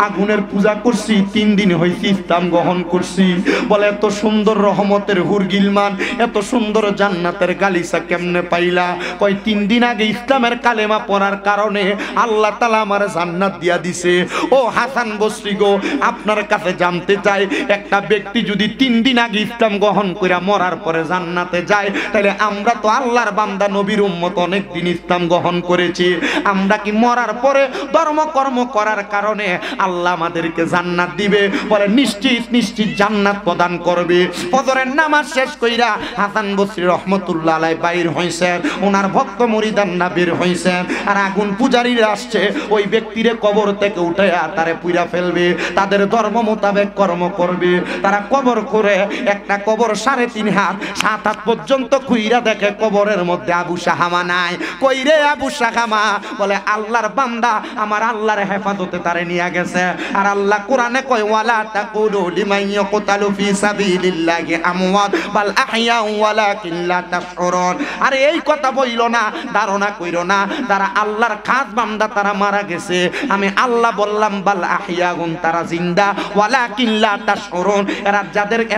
আগুনের পূজা করছি, 3 দিন হইছে ইসলাম গ্রহণ করছি। বলে এত সুন্দর রহমতের হুর গিলমান, এত সুন্দর জান্নাতের গালিচা কেমনে পাইলা? কয় 3 দিন আগে ইসলামের কালেমা পড়ার কারণে আল্লাহ তাআলা আমার জান্নাত দিয়া দিছে। ও হাসান বসরি গো, আপনার কাছে জানতে চাই, একটা ব্যক্তি যদি 3 দিন আগে ইসলাম গ্রহণ করে মরার পরে জান্নাতে যায়, তাহলে আমরা তো আল্লাহর বান্দা নবীর উম্মত অনেক দিন ইসলাম গ্রহণ করেছি, আমরা কি মরার পরে ধর্মকর্ম করার কারণে আল্লাহ আমাদেরকে জান্নাত দিবে? বলে নিশ্চিত নিশ্চিত জান্নাত প্রদান করবে। ফজরের নামাজ শেষ কইরা হাসান বসরি রহমতুল্লাহ আলাইহি বাইর হইছেন, ওনার ভক্ত মুরিদানরা বের হইছেন, আর আগুন পূজারীরা আসছে ওই ব্যক্তিরে কবর থেকে উঠাইয়া তারে পুইরা ফেলবে, তাদের ধর্ম মোতাবেক কর্ম করবে। তারা কবর করে একটা কবর 3.5 হাত 7 হাত পর্যন্ত খুইরা দেখে কবরের মধ্যে আবু শাহামা নাই। কই রে আবু শাহামা? বলে আল্লাহর বান্দা আমার আল্লাহর হেফাজতে তারে নিয়ে গেছে। আর আল্লাহ কোরআনে কয় ওয়ালা তাকুলু লিমান ইয়াকতালু ফি সাবিলিল্লাহি আমওয়াত বাল আহইয়া ওয়ালাকিন লা তাশউরুন। আরে এই কথা বইলো না, ধারণা কইরো না তারা আল্লাহর খাস বান্দা, তারা মারা গেছে। আমি আল্লাহ বললাম বাল আহইয়াগুন, তারা জিন্দা, ওয়ালাকিন লা তাশউরুন।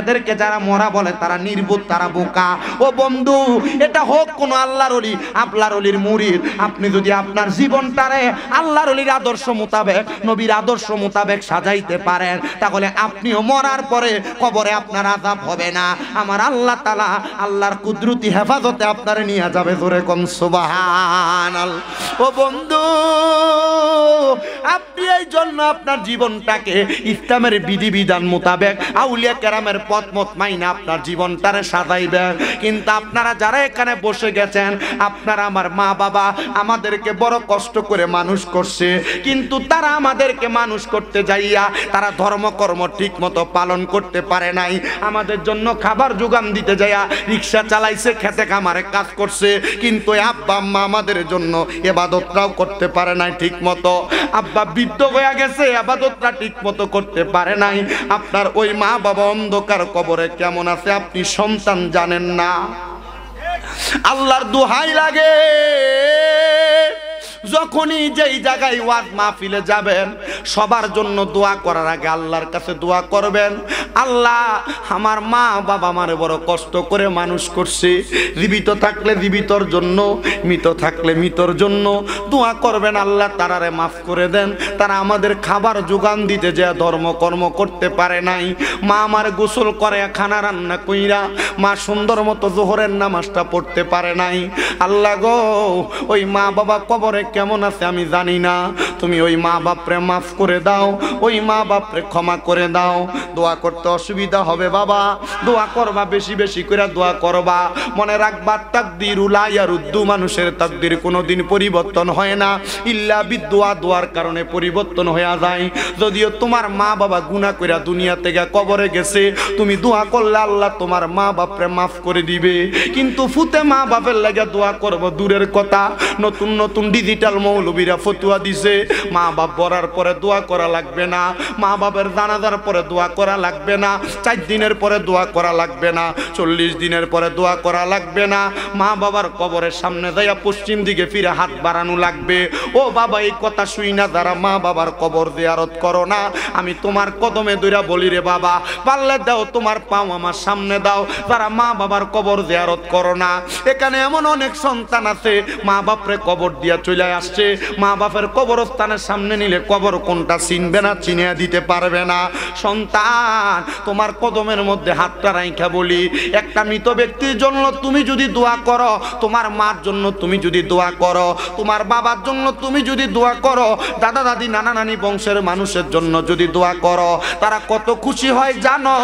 এদেরকে যারা মরা বলে তারা নির্বোধ, তারা বোকা। ও বন্ধু, এটা হোক কোন আল্লাহর ওলি, আল্লাহর ওলির মুরিদ, আপনি যদি আপনার জীবনটারে আল্লাহর ওলির আদর্শ মোতাবেক, নবীর আদর্শ মোতাবেক সাজাইতে পারেন, তাহলে আপনিও মরার পরে কবরে আপনার আযাব হবে না। আমার আল্লাহ তাআলা আল্লাহর কুদরতি হেফাজতে আপনারে নিয়ে যাবে। জোরে কোন সুবহানাল্লাহ। ও বন্ধু, আপনি এই জন্য আপনার জীবনটাকে ইসলামের বিধিবিধান মোতাবেক আউলিয়া কেরামের পথ মত মাইনা আপনার জীবনটারে সাজাইবেন। কিন্তু আপনারা যারা এখানে বসে গেছেন, আপনারা আমার মা বাবা আমাদেরকে বড় কষ্ট করে মানুষ করছে, কিন্তু তারা আমাদেরকে মানুষ করতে যাইয়া তারা ধর্মকর্ম ঠিক মতো পালন করতে পারে নাই। আমাদের জন্য খাবার যোগান দিতে যাইয়া রিক্সা চালাইছে, খেতে খামারে কাজ করছে, কিন্তু আব্বা আম্মা আমাদের জন্য ইবাদতটাও করতে পারে নাই ঠিক মতো। আব্বা বৃদ্ধ হয়ে গেছে, ইবাদতটা ঠিক মতো করতে পারে নাই। আপনার ওই মা বাবা অন্ধকার কবরে কেমন আছে আপনি সন্তান জানেন না। আল্লাহর দোহাই লাগে, যখনই যেই জায়গায় ওয়াজ মাহফিলে যাবেন, সবার জন্য দোয়া করার আগে আল্লাহর কাছে দোয়া করবেন, আল্লাহ আমার মা বাবা আমারে বড় কষ্ট করে মানুষ করছে, জীবিত থাকলে জীবিতর জন্য, মৃত থাকলে মৃতর জন্য দোয়া করবেন, আল্লাহ তারারে মাফ করে দেন। তারা আমাদের খাবার যোগান দিতে যে ধর্মকর্ম করতে পারে নাই। মা আমার গোসল করে, খানা রান্না কইরা, মা সুন্দর মতো জোহরের নামাজটা পড়তে পারে নাই। আল্লাহ গো, ওই মা বাবা কবরে কেমন আছে আমি জানি না, তুমি ওই মা বাপরে মাফ করে দাও, ওই মা বাপরে ক্ষমা করে দাও। দোয়া করতে অসুবিধা হবে বাবা, দোয়া করবা, বেশি বেশি করে দোয়া করবা। মনে রাখবা তাকদিরুল ইয়ারুদ্দু, মানুষের তাকদির কোনোদিন পরিবর্তন হয় না, ইল্লা বিদুয়া, দোয়ার কারণে পরিবর্তন হয়ে যায়। যদিও তোমার মা বাবা গুনাহ কইরা দুনিয়া থেকে কবরে গেছে, তুমি দোয়া করলে আল্লাহ তোমার মা বাপরে মাফ করে দিবে। কিন্তু ফুতে মা বাপের লাগে দোয়া করব দূরের কথা, নতুন নতুন ডিজিটাল মৌলবীরা ফতুয়া দিছে, মা বাপ বরার পরে দোয়া করা লাগবে না, মা বাপের জানাজার পরে দোয়া করা লাগবে না, 4 দিনের পরে দোয়া করা লাগবে না, 40 দিনের পরে দোয়া করা লাগবে না, মা বাবার কবরের সামনে যাইয়া পশ্চিম দিকে ফিরে হাত বাড়ানো লাগবে। ও বাবা, এই কথা শুই না যারা মা বাবার কবর জিয়ারত করো না, আমি তোমার কদমে দইরা বলি রে বাবা, পারলে দাও তোমার পাও আমার সামনে দাও। যারা মা বাবার কবর জিয়ারত করো না, এখানে এমন অনেক সন্তান আছে মা বাপরে কবর দিয়া চলে আসছে, মা বাপের কবরস্থানের সামনে নিলে কবর কোনটা চিনবে না, চিনিয়ে দিতে পারবে না। সন্তান, তোমার কদমের মধ্যে হাতটা রাইখা বলি, একটা মৃত ব্যক্তির জন্য তুমি যদি দোয়া করো, তোমার মার জন্য তুমি যদি দোয়া করো, তোমার বাবার জন্য তুমি যদি দোয়া করো, দাদা দাদি নানা নানি বংশের মানুষের জন্য যদি দোয়া করো, তারা কত খুশি হয় জানো?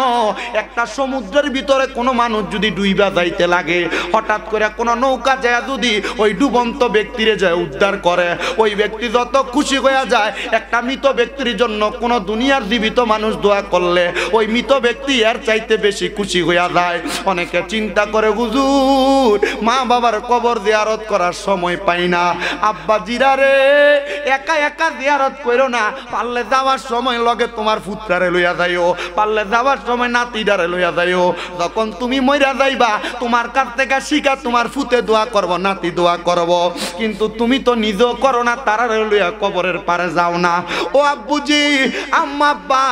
একটা সমুদ্রের ভিতরে কোনো মানুষ যদি ডুইবা যাইতে লাগে, হঠাৎ করে কোনো নৌকা যায় যদি ওই ডুবন্ত ব্যক্তিরে যায় উদ্ধার করে, ওই ব্যক্তি যত খুশি হয়ে যায়। একটা মৃত ব্যক্তির জন্য কোন দুনিয়ার জীবিত মানুষ দোয়া করলে ওই মৃত ব্যক্তি এর চাইতে বেশি খুশি হয়ে যায়। অনেকে চিন্তা করে হুজুর মা বাবার কবর জিয়ারত করার সময় পাই না। আব্বা জিরা রে একা একা জিয়ারত করো না, পারলে যাওয়ার সময় লগে তোমার পুত্রারে লইয়া যাইও, পারলে যাওয়ার সময় নাতিডারে লইয়া যাইও। যখন তুমি মইরা যাইবা তোমার কাছ থেকে শিখা তোমার ফুতে দোয়া করব, নাতি দোয়া করব, কিন্তু তুমি তো নিজেও করো না, তারারে লইয়া কবরের পারে যাও না। ও আব্বুজি আম্মা আব্বা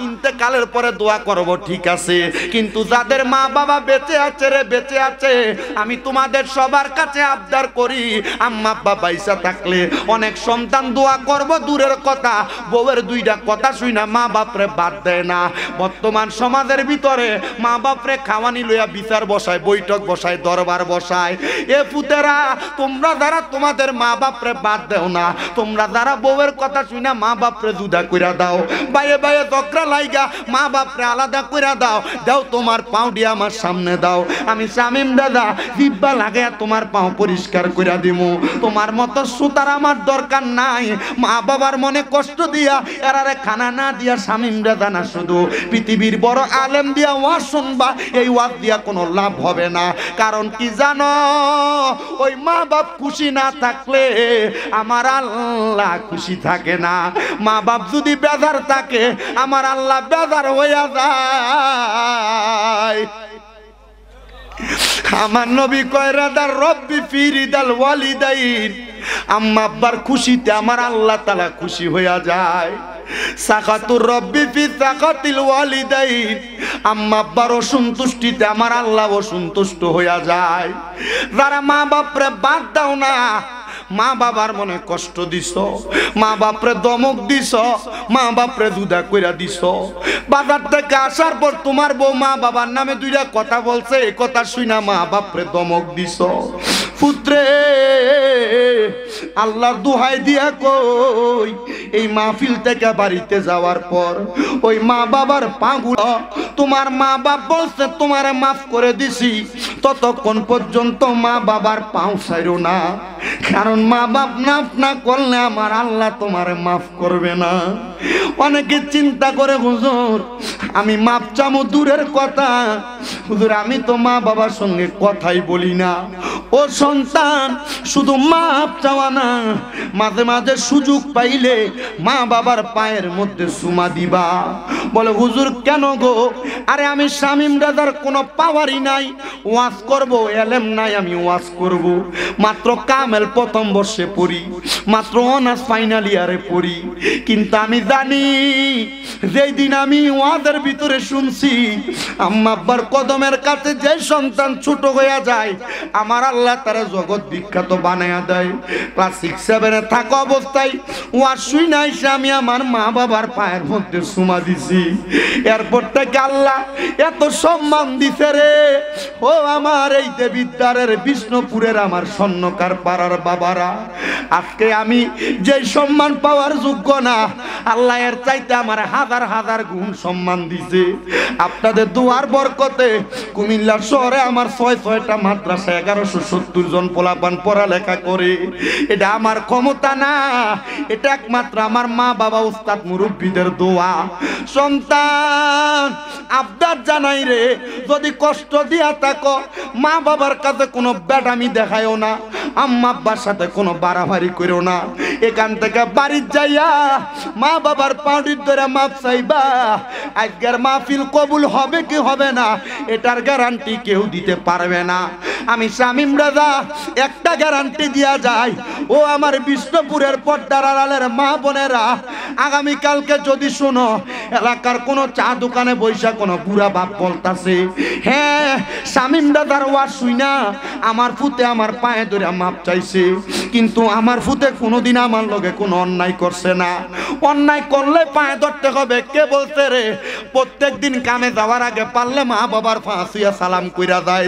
ইন্তেকালের পরে দোয়া করব ঠিক আছে, কিন্তু যাদের মা বাবা বেঁচে আছে রে বেঁচে আছে, আমি তোমাদের সবার কাছে আবদার করি আম্মা আব্বা বাইসা থাকলে অনেক সন্তান দোয়া করব দূরের কথা, বউয়ের দুইটা কথা শুই না মা বাপরে বাদ দেয় না। বর্তমান সমাজের ভিতরে মা বাপরে খাওয়ানি লইয়া বিচার বসায়, বৈঠক বসায়, দরবার বসায়। এ পুতেরা তোমরা যারা তোমাদের মা বাপরে বাদ দেও না, তোমরা যারা বউয়ের কথা শুই না মা বাপরে জুদা কইরা দাও, বাইয়ে বাইয়ে দকরা লাইগা মা বাপরে আলাদা কইরা দাও, দাও তোমার পাও দিয়ে আমার সামনে দাও, আমি শামিম দাদা জিব্বা লাগাইয়া তোমার পাও পরিষ্কার কইরা দিমু। তোমার মতো সুতার আমার দরকার নাই। মা বাবার মনে কষ্ট দিয়া এরারে খানা না দিয়া শামিম দাদা না শুধু পৃথিবীর বড় আলেম দিয়া ওয়াজ শুনবা, এই ওয়াজ দিয়া কোনো লাভ হবে না। কারণ কি জানো, ওই মা বাপ খুশি না থাকলে আমার আল্লাহ খুশি থাকে না। মা বাপ যদি বেজার থাকে আমার আল্লাহ বেজার হইয়া যায়। আমার নবী কয় রাদার রব্বি ফিরিদাল ওয়ালিদাইন, আম্মা আব্বার খুশিতে আমার আল্লাহ তাআলা খুশি হইয়া যায়। সাকাতুর রব্বি ফি সাকাতিল ওয়ালিদাইন, আম্মা আব্বার অসন্তুষ্টিতে আমার আল্লাহ অসন্তুষ্ট হইয়া যায়। যারা মা বাপরে বাদ দাও না, মা বাবার মনে কষ্ট দিছ, মা বাপরে দমক দিছ, মা বাপরে দুধা কইরা দিছ, বাজার থেকে আসার পর তোমার বউ মা বাবার নামে দুইটা কথা বলছে, এই কথা শুনা মা বাপরে দমক দিছ। পুত্রে আল্লাহর দোহাই দিয়া কই, এই মাহফিল থেকে বাড়িতে যাওয়ার পর ওই মা বাবার পাগুলো তোমার মা বাপ বলছে তোমারে মাফ করে দিছি, ততক্ষণ পর্যন্ত মা বাবার পাও ছাইরো না, কারণ মা বাপ মাফ না করলে আমার আল্লাহ তোমারে মাফ করবে না। অনেকে চিন্তা করে হুজুর আমি মাপ চামো দূরের কথা, হুজুর আমি তো মা বাবার সঙ্গে কথাই বলি না। ও সন্তান শুধু মাপ চাওয়া না, মাঝে মাঝে সুযোগ পাইলে মা বাবার পায়ের মধ্যে চুমা দিবা। বলে হুজুর কেন গো? আরে আমি শামিম দাদার কোনো পাওয়ারই নাই, ওয়াজ করব এলেম নাই, আমি ওয়াজ করব। মাত্র কামেল প্রথম বর্ষে পড়ি, মাত্র অনার্স ফাইনাল ইয়ারে পড়ি, কিন্তু আমি জানি যেই দিন আমি ওয়াজের ভিতরে শুনছি আম্মা আব্বার কদমের কাছে যে সন্তান ছোট হইয়া যায় আমার আল্লাহ তারা জগৎ বিখ্যাত বানায়া দেয়। ক্লাস 6-7 থাকা অবস্থায় ওয়াজ শুই নাই সে আমি আমার মা বাবার পায়ের মধ্যে চুমা দিছি। এরপর থেকে আল্লাহ এত সম্মান দিছে রে। ও আমার এই দেবিদ্বারের বিষ্ণুপুরের আমার স্বর্ণকার পাড়ার বাবারা, আজকে আমি যে সম্মান পাওয়ার যোগ্য না, আল্লাহ এর চাইতে আমার হাজার হাজার গুণ সম্মান দিছে। আপনাদের দুয়ার বরকতে কুমিল্লা শহরে আমার 6-6টা মাদ্রাসা, 1170 জন পোলাপান পড়ালেখা করে। এটা আমার ক্ষমতা না, এটা একমাত্র আমার মা বাবা উস্তাদ মুরব্বীদের দোয়া। সন্তান আবদার জানাই রে, যদি কষ্ট দিয়া থাকো মা বাবার কাছে কোনো ব্যাডামি দেখায়ও না, আম্মা আব্বার সাথে কোনো বাড়াবাড়ি করো না। এখান থেকে বাড়ির যাইয়া মা বাবার পাউডির ধরে মাপ চাইবা। আজকের মাহফিল কবুল হবে কি হবে না এটার গ্যারান্টি কেউ দিতে পারবে না। আমি শামিম রাজা একটা গ্যারান্টি দিয়া যাই, ও আমার বিষ্ণুপুরের পর্দার আড়ালের মা বোনেরা, আগামীকালকে যদি শোনো এলাকার কোনো চা দোকানে বৈশা কোনো বুড়া বাপ বলতাছে হ্যাঁ শামিম দাদার ওয়াজ শুই না আমার ফুতে আমার পায়ে ধরে মাপ চাইছে, কিন্তু আমার ফুতে কোনোদিন আমার লগে কোনো অন্যায় করছে না, অন্যায় করলে পায়ে ধরতে হবে। কে বলছে রে? প্রত্যেক দিন কামে যাওয়ার আগে পারলে মা বাবার ফাঁসিয়া সালাম কইরা যায়,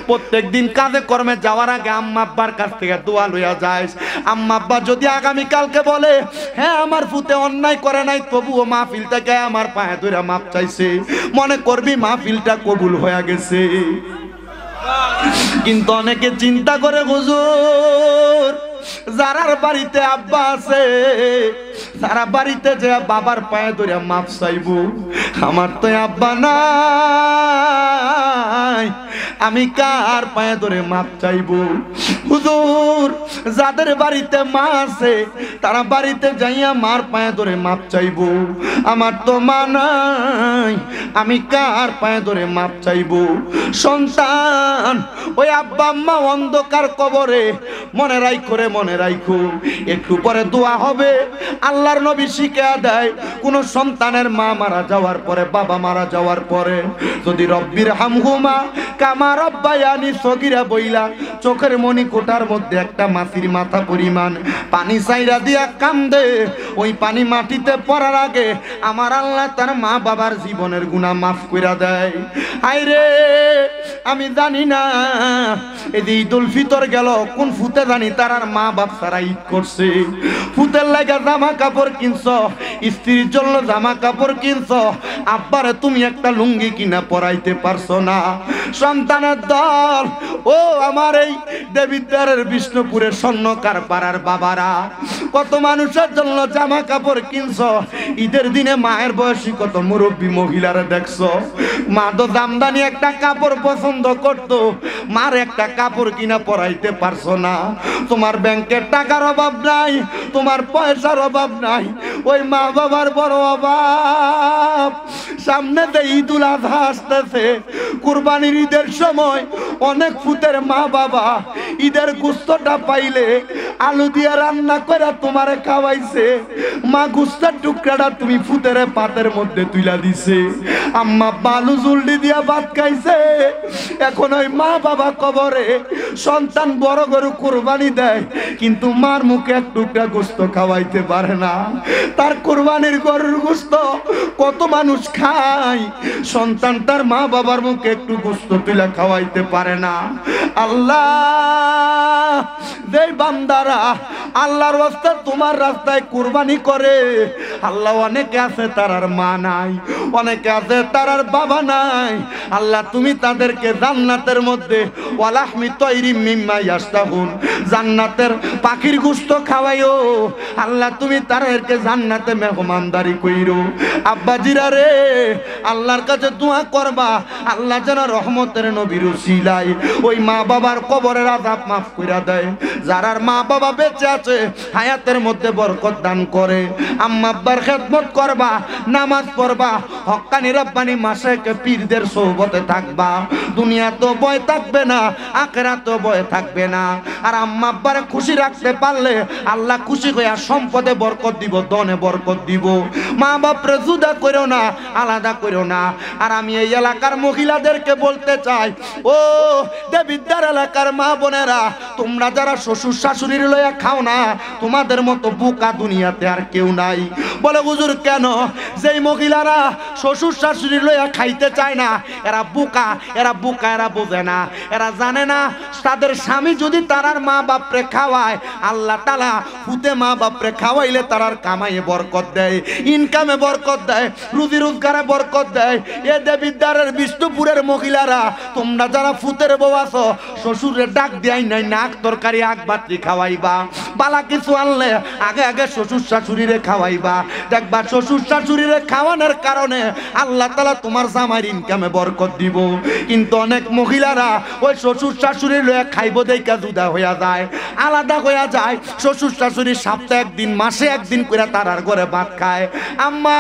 প্রত্যেক দিন কাজে কর্মে যাওয়ার আগে আম্মা আব্বার কাছ থেকে দোয়া লইয়া যায়। আম্মা আব্বা যদি আগামীকালকে বলে হ্যাঁ আমার ফুতে অন্যায় করে নাই, তবুও মাহফিল থেকে আমার পায়ে ধরে মাপ চাইছে, মনে করবি মাহফিলটা কবুল হয়ে গেছে। কিন্তু অনেকে চিন্তা করে হুজুর যারার বাড়িতে আব্বা আছে তারা বাড়িতে যে বাবার পায়ে ধরে মাপ চাইবো। আমার তো আব্বা নাই, আমি কার পায়ে ধরে মাপ চাইবো? হুজুর, যাদের বাড়িতে মা আছে তারা বাড়িতে যাইয়া মার পায়ে ধরে মাপ চাইবো। আমার তো মা নাই, আমি কার পায়ে ধরে মাপ চাইবো? সন্তান, ওই আব্বা আম্মা অন্ধকার কবরে, মনে রাখো রে, মনে রাখো, একটু পরে দোয়া হবে। আল্লাহর নবী শিখিয়ে দেয়, কোন সন্তানের মা মারা যাওয়ার পরে, বাবা মারা যাওয়ার পরে যদি রব্বির হামহুমা কামা রব্বায়ানি সগীরা বইলা চোখের মনি কোটার মধ্যে একটা মাছির মাথা পরিমাণ পানি চাইরা দিয়া কান্দে, ওই পানি মাটিতে পড়ার আগে আমার আল্লাহ তার মা বাবার জীবনের গুনাহ মাফ কইরা দেয়। আইরে, আমি জানি না এই যে ঈদুল ফিতর গেল, কোন ফুতে জানি তার মা বাপ সারা ঈদ করছে। ফুতের লাগা জামা কাপড় কিনছ, স্ত্রীর জন্য জামা কাপড় কিনছ, আব্বারে তুমি একটা লুঙ্গি কিনা পরাইতে পারছো না। সন্তানের দল, ও আমার এই দেবিদ্বারের বিষ্ণুপুরের স্বর্ণকার পাড়ার বাবারা, কত মানুষের জন্য জামা কাপড় কিনছ। ঈদের দিনে মায়ের বয়সী কত মুরব্বী মহিলারা দেখছো, মা তো দামদানি একটা কাপড় পছন্দ করতো, মার একটা কাপড় কিনা পরাইতে পারছো না। তোমার ব্যাংকের টাকার অভাব নাই, তোমার পয়সার অভাব নাই, ওই মা বাবার বড় অভাব। সামনে তো ঈদুল আজহা আসতেছে, কুরবানির ঈদের সময় অনেক ফুতের মা বাবা ঈদের গোস্তটা পাইলে আলু দিয়ে রান্না করে তোমারে খাওয়াইছে। মা গোস্তের টুকরাটা তুমি ফুতের পাতের মধ্যে তুইলা দিছে, আম্মা বালু জুলডি দিয়া ভাত খাইছে। এখন ওই মা বাবা কবরে, সন্তান বড় গরু কুরবানি দেয় কিন্তু মার মুখে এক টুকরা গোস্ত খাওয়াইতে পারে না। তার কুরবানির গরুর গোস্ত কত মানুষ খায়, সন্তান তার মা বাবার মুখে একটু গোস্ত তুলে খাওয়াইতে পারে না। আল্লাহ, যেই বান্দারা আল্লাহর রাস্তায় তোমার রাস্তায় কুরবানি করে, আল্লাহ অনেকে আছে তার মা নাই, অনেকে আছে তার বাবা নাই, আল্লাহ তুমি তাদেরকে জান্নাতের মধ্যে ওয়ালাহমি তৈরি মিম্মা ইয়াশতাহুন, জান্নাতের পাখির গোশত খাওয়াইও। আল্লাহ তুমি তাদেরকে জান্নাতে মেহমানদারি কইরো। আব্বাজিরা রে, আল্লাহর কাছে দোয়া করবা, আল্লাহ যেন রহমতের নবীর উসিলায় ওই মা বাবার কবরের আযাব মাফ কইরা দেয়। যারার মা বাবা বেঁচে আছে হায়াতের মধ্যে বরকত দান করে। আম্মা আব্বার খেদমত করবা, নামাজ পড়বা, হক্কানি রব্বানি মাশায়েখ পীরদের সোহবতে থাকবা। দুনিয়া তো ভয় থাকবে না, আখিরাত তো ভয় থাকবে না। আর আম্মা আব্বারে খুশি রাখতে পারলে আল্লাহ খুশি হইয়া সম্পদে বরকত দিব, ধনে বরকত দিব। মা বাপরে জুদা করো না, আলাদা করো না। আর আমি এই এলাকার মহিলাদেরকে বলতে চাই, ও দেবিদ্বার এলাকার মা বোনেরা, তোমরা যারা শ্বশুর শাশুড়ির লইয়া খাও না, তোমাদের মতো বোকা দুনিয়াতে আর কেউ নাই। বলে হুজুর কেন? যেই মহিলারা শ্বশুর শাশুড়ি লইয়া খাইতে চায় না, এরা বোকা, এরা বোকা, এরা বোঝে না, এরা জানে না তাদের স্বামী যদি তারার মা বাপরে খাওয়ায়, আল্লাহ তাআলা ফুতে মা বাপরে খাওয়াইলে তারার কামাইয়ে বরকত দেয়, ইনকামে বরকত দেয়, রুজি রোজগারে বরকত দেয়। এ দেবিদ্বারের বিষ্ণুপুরের মহিলারা, তোমরা যারা ফুতের বউ আছো, শ্বশুরের ডাক দেয় নাই নাক তরকারি আগ বাতি খাওয়াইবা, বালা কিছু আনলে আগে আগে শ্বশুর শাশুড়িরে খাওয়াইবা। দেখবা শ্বশুর শাশুড়িরে খাওয়ানোর কারণে আল্লাহ তাআলা তোমার জামাইয়ের ইনকামে বরকত দিব। কিন্তু অনেক মহিলারা ওই শ্বশুর শাশুড়ি লইয়া খাইব দেইকা জুদা হইয়া যায়, আলাদা হইয়া যায়। শ্বশুর শাশুড়ি সপ্তাহে একদিন, মাসে একদিন করে তারার ঘরে ভাত খায়। আম্মা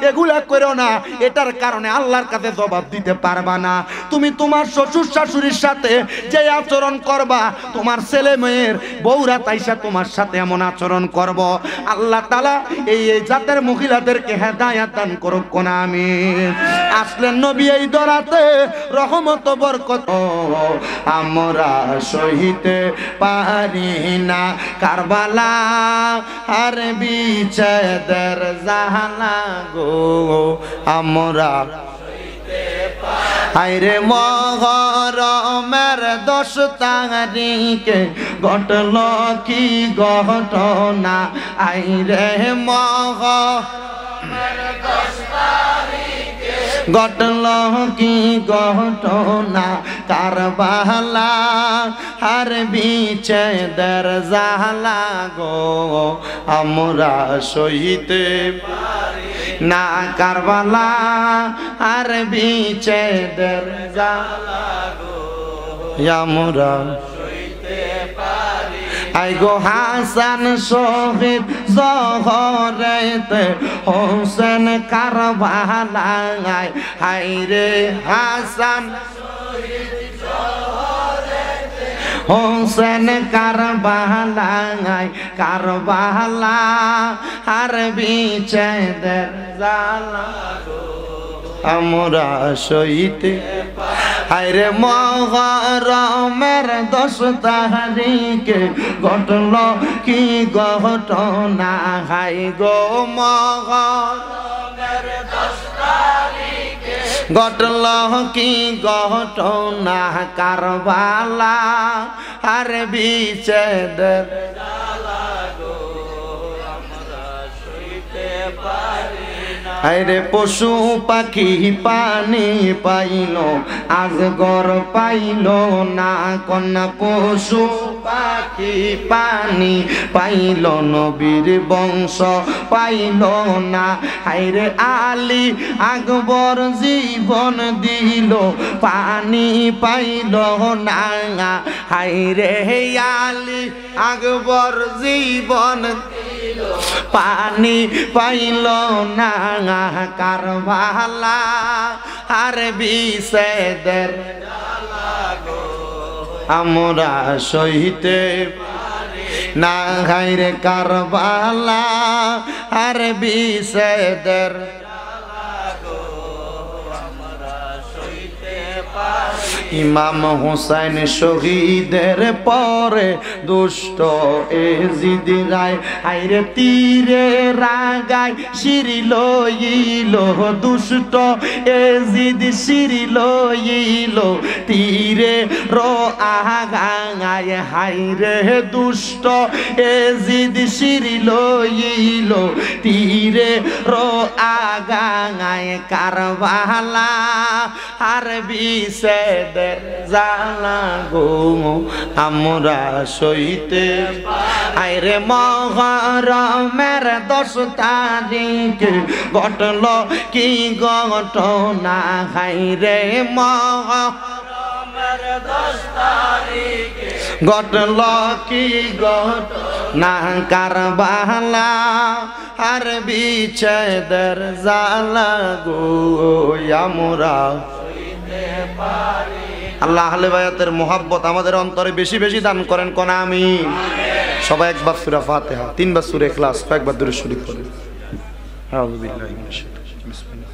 এগুলা করো না, এটার কারণে আল্লাহর কাছে জবাব দিতে পারবা না। তুমি তোমার শ্বশুর শাশুড়ির সাথে যে আচরণ করবা, তোমার ছেলে মেয়ের বউরা তাইসা তোমার সাথে এমন আচরণ করব। আল্লাহ তাআলা এই জাতের মহিলাদেরকে হেদায়েত দান করুক কোন আমিন। আসলেন নবী এই দরাতে রহমত বরকত, আমরা সহিতে পারি না কারবালা আর বিচ্ছেদের জাহালা গো, আমরা আইরে মহরমের 10 তারিখে ঘটল কি ঘটনা, আইরে মহরমের 10 তারিখে ঘটল কি ঘটনা কারবালা আর বিচ্ছেদের জালা গো আমরা সইতে না কারবালা আর বিচ্ছেদের জালা গো আমরা আই গো হাসান শহীদ জহরেতে হোসেন কারবালায় হাই রে হাসান হোসেন কারবালায় কারবালা আর বিচ্ছেদের জালা আমরা সইতে আরে মহরমের 10 তারিখে ঘটল কি ঘটনা হাই গো মহরমের 10 তারিখে ঘটল কি ঘটনা কারবালা আর বিচ্ছেদের জালা গো আমরা সইতে পারি আরে পশু পাখি পানি পাইল আজগর পাইল না কন্যা পশু পাখি পানি পাইল নবীর বংশ পাইল না হায়রে আলী আকবর জীবন দিল পানি পাইল না হায়রে আলী আকবর জীবন পানি পাইল না কারবালা আর বিচ্ছেদের জালা গো আমরা সইতে না হায়রে কারবালা আর বিচ্ছেদের ইমাম হুসাইন শহীদের পরে দুষ্ট এজিদ রায় হায়রে তীরে রাগায় শিরিল ইল দুষ্ট এজিদ শিরিল ইল তীরে রো আগায় হায়রে দুষ্ট এজিদ শিরিল ইল তীরে রো আগায় কারবালা আর বিচ্ছেদের জালা গো আমরা সইতে আইরে মহরমের 10 তারিখে ঘটল কি ঘটনা হায়রে মহরমের 10 তারিখে ঘটল কি ঘটনা কারবালা আর বিচ্ছেদের জালা গো আমরা আল্লাহ আহলে বায়াতের মোহাব্বত আমাদের অন্তরে বেশি বেশি দান করেন কোন আমিন। সবাই একবার সূরা ফাতিহা, 3 বার সূরা ইখলাস, কয়েকবার দরুদ শরীফ পড়েন। আউযু বিল্লাহি মিনাশ শাইতানির বিসমিল্লাহ।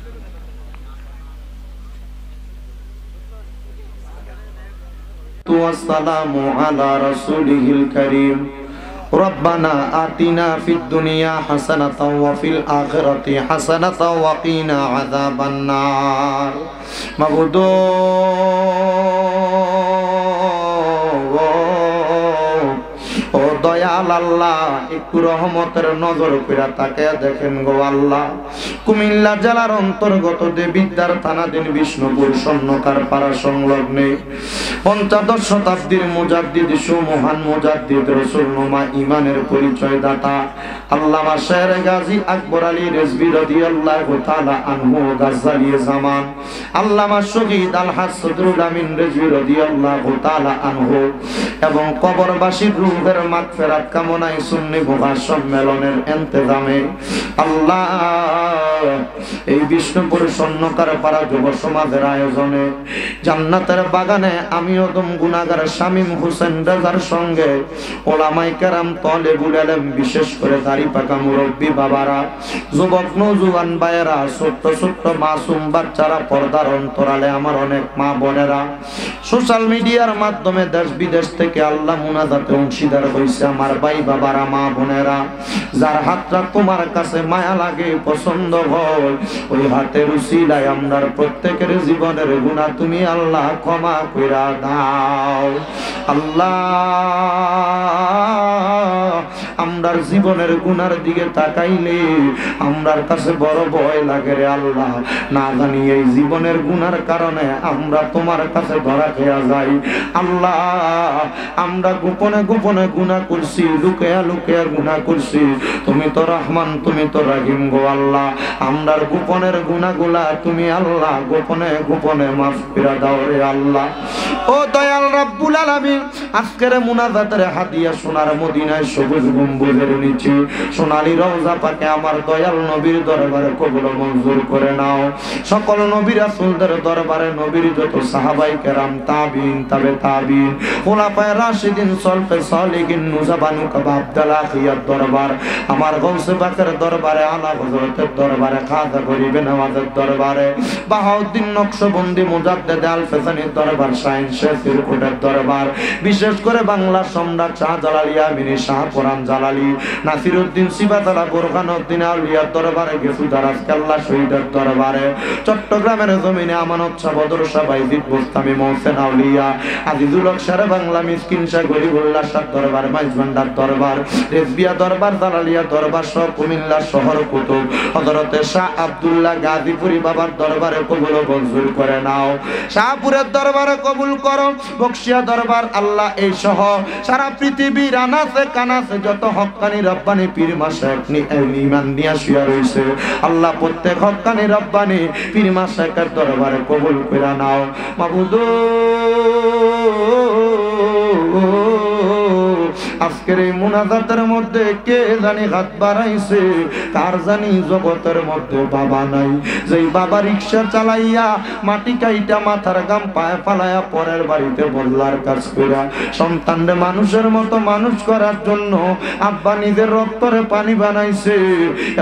ওয়াসসালামু আলা রাসূলিল কারীম। রব্বানা আতিনা ফিদ দুনিয়া হাসানাতাও ওয়া ফিল আখিরাতি হাসানাতাও ওয়া কিনা আযাবান নার। মাবুদ ও দয়াল আল্লাহ, একটু রহমতের নজর কইরা তাকে দেখেন গো আল্লাহ। কুমিল্লা জেলার অন্তর্গত দেবিদ্বার থানাধীন বিষ্ণুপুর স্বর্ণকার পাড়া সংলগ্নে ৫৫ শতাব্দীর মুজাদ্দিদ সুমহান মুজাদ্দিদ রাসূলুল্লাহ ইমানের পরিচয় দাতা আল্লামা শের গাজী আকবর আলী রিজভী রাদিয়াল্লাহু তাআলা আনহু গাজ্জালী জামান, আল্লামা শহীদ আলহাজ সদরুল আমিন রিজভী রাদিয়াল্লাহু তাআলা আনহু এবং কবরবাসীর রূহের মাগফিরাত কামনায় সুন্নি মুভা সম্মেলনের ইন্তেজামে আল্লাহ এই বিষ্ণুপুর স্বর্ণকার পাড়া যুব সমাজের আয়োজনে জান্নাতের বাগানে আমি ওদম গুনাহগার শামীম হোসেন রাজার সঙ্গে ওলামায়ে কেরাম তালেবুল ইলম বিশেষ করে দাড়ি পাকা মুরব্বী বাবারা, যুবক নওজোয়ান ভাইয়েরা, ছোট্ট ছোট্ট মাসুম বাচ্চারা, পর্দার অন্তরালে আমার অনেক মা বোনেরা সোশ্যাল মিডিয়ার মাধ্যমে দেশ বিদেশ থেকে আল্লাহ মুনাজাতে অংশীদার হইছে আমার ভাই বাবারা, মা বোনেরা, যার হাতটা তোমার কাছে মায়া লাগে, পছন্দ হয়, ওই হাতের উসিলায় আমরার প্রত্যেকের জীবনের গুনাহ তুমি আল্লাহ ক্ষমা কইরা দাও। আল্লাহ আমরা আমরার জীবনের গুনার দিকে তাকাইলে আমরার কাছে বড় ভয় লাগে রে আল্লাহ। না জানি এই জীবনের গুনার কারণে আমরা তোমার কাছে ধরা খেয়া যাই। আল্লাহ আমরা গোপনে গোপনে গুনাহ করছি, লুকিয়া লুকিয়া গুনাহ করছি। তুমি তো রহমান, তুমি তো রহিম গো আল্লাহ। আমরার গোপনের গুনাহগুলা তুমি আল্লাহ গোপনে গোপনে মাফ করে দাও রে আল্লাহ। ও দয়াল রাব্বুল আলামিন, আজকের মুনাজাতের হাদিয়া সোনার মদিনায় সবুজ গম্বুজের নিচে সোনালী রওজা পাকে আমার দয়াল নবীর দরবারে কবুল মঞ্জুর করে নাও। সকল নবী রাসূলদের দরবারে নবীর যত সাহাবাই কেরাম, তাবিঈন, তাবে তাবিঈন, খুলাফায়ে রাশিদিন, সলফে সালিহিন, নুজাবানু কাবাবদাল আখিয়ার দরবার, আমার গৌসে পাকের দরবারে, আলা হযরতের দরবারে, খাজা গরিবে নওয়াজের দরবারে, বাহাউদ্দিন নকশবন্দি মুজাদ্দেদ আল ফেসানির দরবার, শাহিন শেখ তিরকুটের দরবার, বিশেষ করে বাংলার সম্রাট শাহজালাল ইয়ামিনী শাহ কোরআন জালালি, নাসিরউদ্দিন সিবাতালা বুরহানুদ্দিন আউলিয়ার দরবারে, গেসুদারাজ কেল্লা শহীদের দরবারে, চট্টগ্রামের জমিনে আমানত শাহ বদর শাহ বাইজিদ বোস্তামি মহসেন আউলিয়া, আজিজুল হক শেরে বাংলা, মিসকিন শাহ গরিবুল্লাহ শাহ দরবার, মাইজভান্ডার দরবার, রেজবিয়া দরবার, জালালিয়া দরবার সহ কুমিল্লা শহর কুতুব হযরতে শাহ আব্দুল্লাহ গাজীপুরি বাবার দরবারে কবুল মঞ্জুর করে নাও। শাহপুরের দরবারে কবুল করো, বকশিয়া দরবার আল্লাহ এই সহ সারা পৃথিবীর আনাসে কানাসে যত হক্কানি রব্বানি পীর মাশায়েখ ঈমান নিয়া শুয়া রইছে আল্লাহ প্রত্যেক হক্কানি রব্বানি পীর মাশায়েখের দরবারে কবুল করে নাও। মাবুদ আজকের এই মুনাজাতের মধ্যে কে জানি হাত বাড়াইছে, কার জানি জগতের মধ্যে বাবা নাই, যেই বাবা রিক্সা চালাইয়া মাটি কাইটা মাথার গাম পায়ে ফালাইয়া পরের বাড়িতে বদলার কাজ কইরা সন্তানরে মানুষের মতো মানুষ করার জন্য আব্বা নিজের রক্তরে পানি বানাইছে,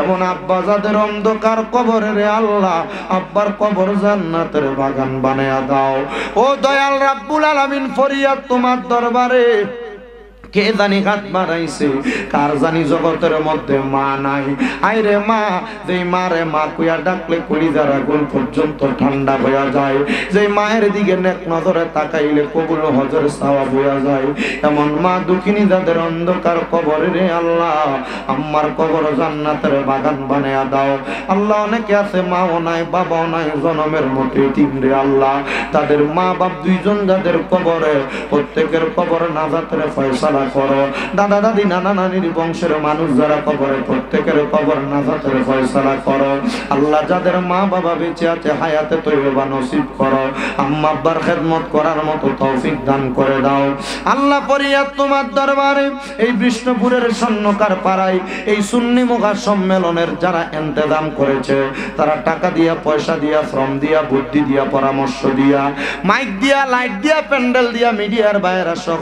এমন আব্বা যাদের অন্ধকার কবরে রে আল্লাহ আব্বার কবর জান্নাতের বাগান বানায়া দাও। ও দয়াল রাব্বুল আলামিন, ফরিয়াদ তোমার দরবারে কে জানি হাত বাড়াইছে, কার জানি জগতের মধ্যে মা নাই। আইরে মা, যেই মারে মা কইয়া ডাকলে কলিজার আগুন পর্যন্ত ঠান্ডা হইয়া যায়, যেই মায়ের দিকে নেক নজরে তাকাইলে কবুল হজর সওয়াব হইয়া যায়, এমন মা দুঃখিনী যাদের অন্ধকার কবরে রে আল্লাহ আম্মার কবর জান্নাতের বাগান বানায়া দাও। আল্লাহ অনেকে আছে মাও নাই বাবাও নাই, জনমের মতো এতিম রে আল্লাহ, তাদের মা বাপ দুইজন যাদের কবরে, প্রত্যেকের কবর নাজাতের ফয়সালা করো। দাদা দাদি নানা নানির বংশের মানুষ যারা কবরে, প্রত্যেকের কবর নাজাতের ফয়সালা করো। আল্লাহ যাদের মা বাবা বেঁচে আছে হায়াতে তৈয়বা নসিব করো, আম্মা আব্বার খেদমত করার মতো তৌফিক দান করে দাও। আল্লাহ ফরিয়াদ তোমার দরবারে এই বিষ্ণুপুরের স্বর্ণকার পাড়ায় এই সুন্নি মুখা সম্মেলনের যারা ইন্তজাম করেছে, তারা টাকা দিয়া, পয়সা দিয়া, শ্রম দিয়া, বুদ্ধি দিয়া, পরামর্শ দিয়া, মাইক দিয়া, লাইট দিয়া, প্যান্ডেল দিয়া, মিডিয়ার বাইরা সহ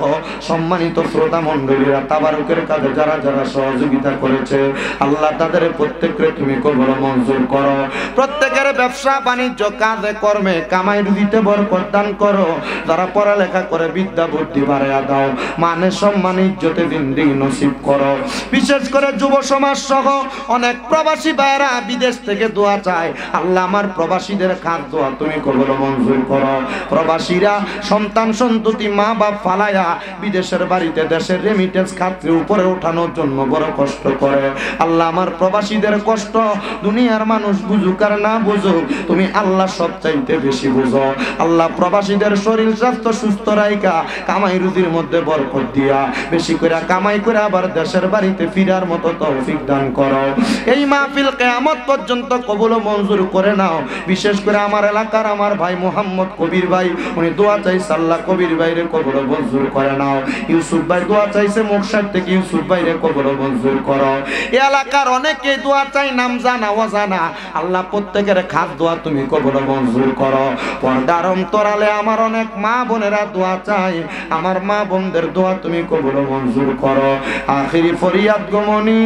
সম্মানিত শ্রোতা মণ্ডলীরা তাবারুকের কাজে যারা যারা সহযোগিতা করেছে আল্লাহ তাদের প্রত্যেককে তুমি কবুল মঞ্জুর করো। প্রত্যেকের ব্যবসা বাণিজ্য কাজে কর্মে কামাই রুজিতে বরকত দান করো। যারা পড়ালেখা করে বিদ্যা বুদ্ধি বাড়াইয়া দাও, মানে সম্মান ইজ্জতে জিন্দেগি নসিব করো। বিশেষ করে যুব সমাজ সহ অনেক প্রবাসী ভাইরা বিদেশ থেকে দোয়া চায়, আল্লাহ আমার প্রবাসীদের খাস দোয়া তুমি কবুল মঞ্জুর করো। প্রবাসীরা সন্তান সন্ততি মা বাপ ফালায়া বিদেশের বাড়িতে দেশের রেমিটেন্স খাতে উপরে ওঠানোর জন্য বড় কষ্ট করে, আল্লাহ আমার প্রবাসীদের কষ্ট দুনিয়ার মানুষ বুঝুক আর না বুঝুক, তুমি আল্লাহ সবচাইতে বেশি বুঝো। আল্লাহ প্রবাসীদের শরীর স্বাস্থ্য সুস্থ রাইকা কামাই রুজির মধ্যে বরকত দিয়া বেশি করে কামাই করে আবার দেশের বাড়িতে ফিরার মতো তৌফিক দান করো। এই মাহফিল কিয়ামত পর্যন্ত কবুল মঞ্জুর করে নাও। বিশেষ করে আমার এলাকার আমার ভাই মোহাম্মদ কবির ভাই, উনি দোয়া চাইছে আল্লাহ কবির ভাইরে কবুল মঞ্জুর করে নাও। ইউসুফ ভাই দোয়া চাইছে মুকসাদ থেকে, ইউসুফ ভাইরে কবুল মঞ্জুর করো। এই এলাকার অনেকে দোয়া চাই, নাম জানা অজানা, আল্লাহ প্রত্যেকের খাস দোয়া তুমি কবুল মঞ্জুর করো। পর্দার অন্তরালে আমার অনেক মা বোনেরা দোয়া চাই, আমার মা বোনদের দোয়া তুমি কবুল মঞ্জুর করো। আখিরি ফরিয়াদ গমনি,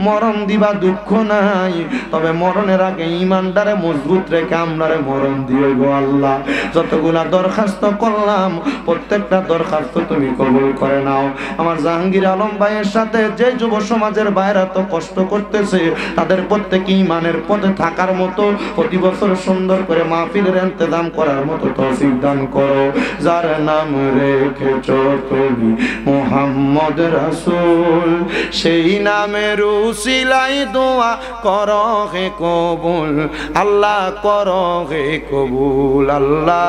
মরণ দিবা দুঃখ নাই, তবে মরণের আগে ইমানদারে মজবুত রেখে আমরারে মরণ দিও গো আল্লাহ। যতগুলা দরখাস্ত করলাম প্রত্যেকটা দরখাস্ত তুমি কবুল করে নাও। আমার জাহাঙ্গীর আলম ভাইয়ের সাথে যে যুব সমাজের বাইরা তো কষ্ট করতেছে, তাদের প্রত্যেকে ইমানের পথে থাকার মতো প্রতি বছর সুন্দর করে মাহফিলের ইন্তজাম করার মতো তৌফিক দান করো। যার নাম রেখেছ তুমি মুহাম্মদ রাসূল, সেই নামের উসিলাই দোয়া করো হে কবুল, আল্লাহ করো হে কবুল। আল্লাহ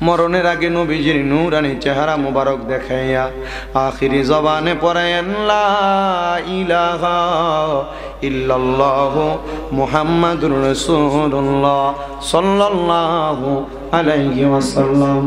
মরণের আগে নবীজির নূরানি চেহারা মুবারক দেখাইয়া আখিরি জবানে পড়েন লা ইলাহা ইল্লাল্লাহু মুহাম্মাদুর রাসূলুল্লাহ সাল্লাল্লাহু আলাইহি ওয়াসাল্লাম।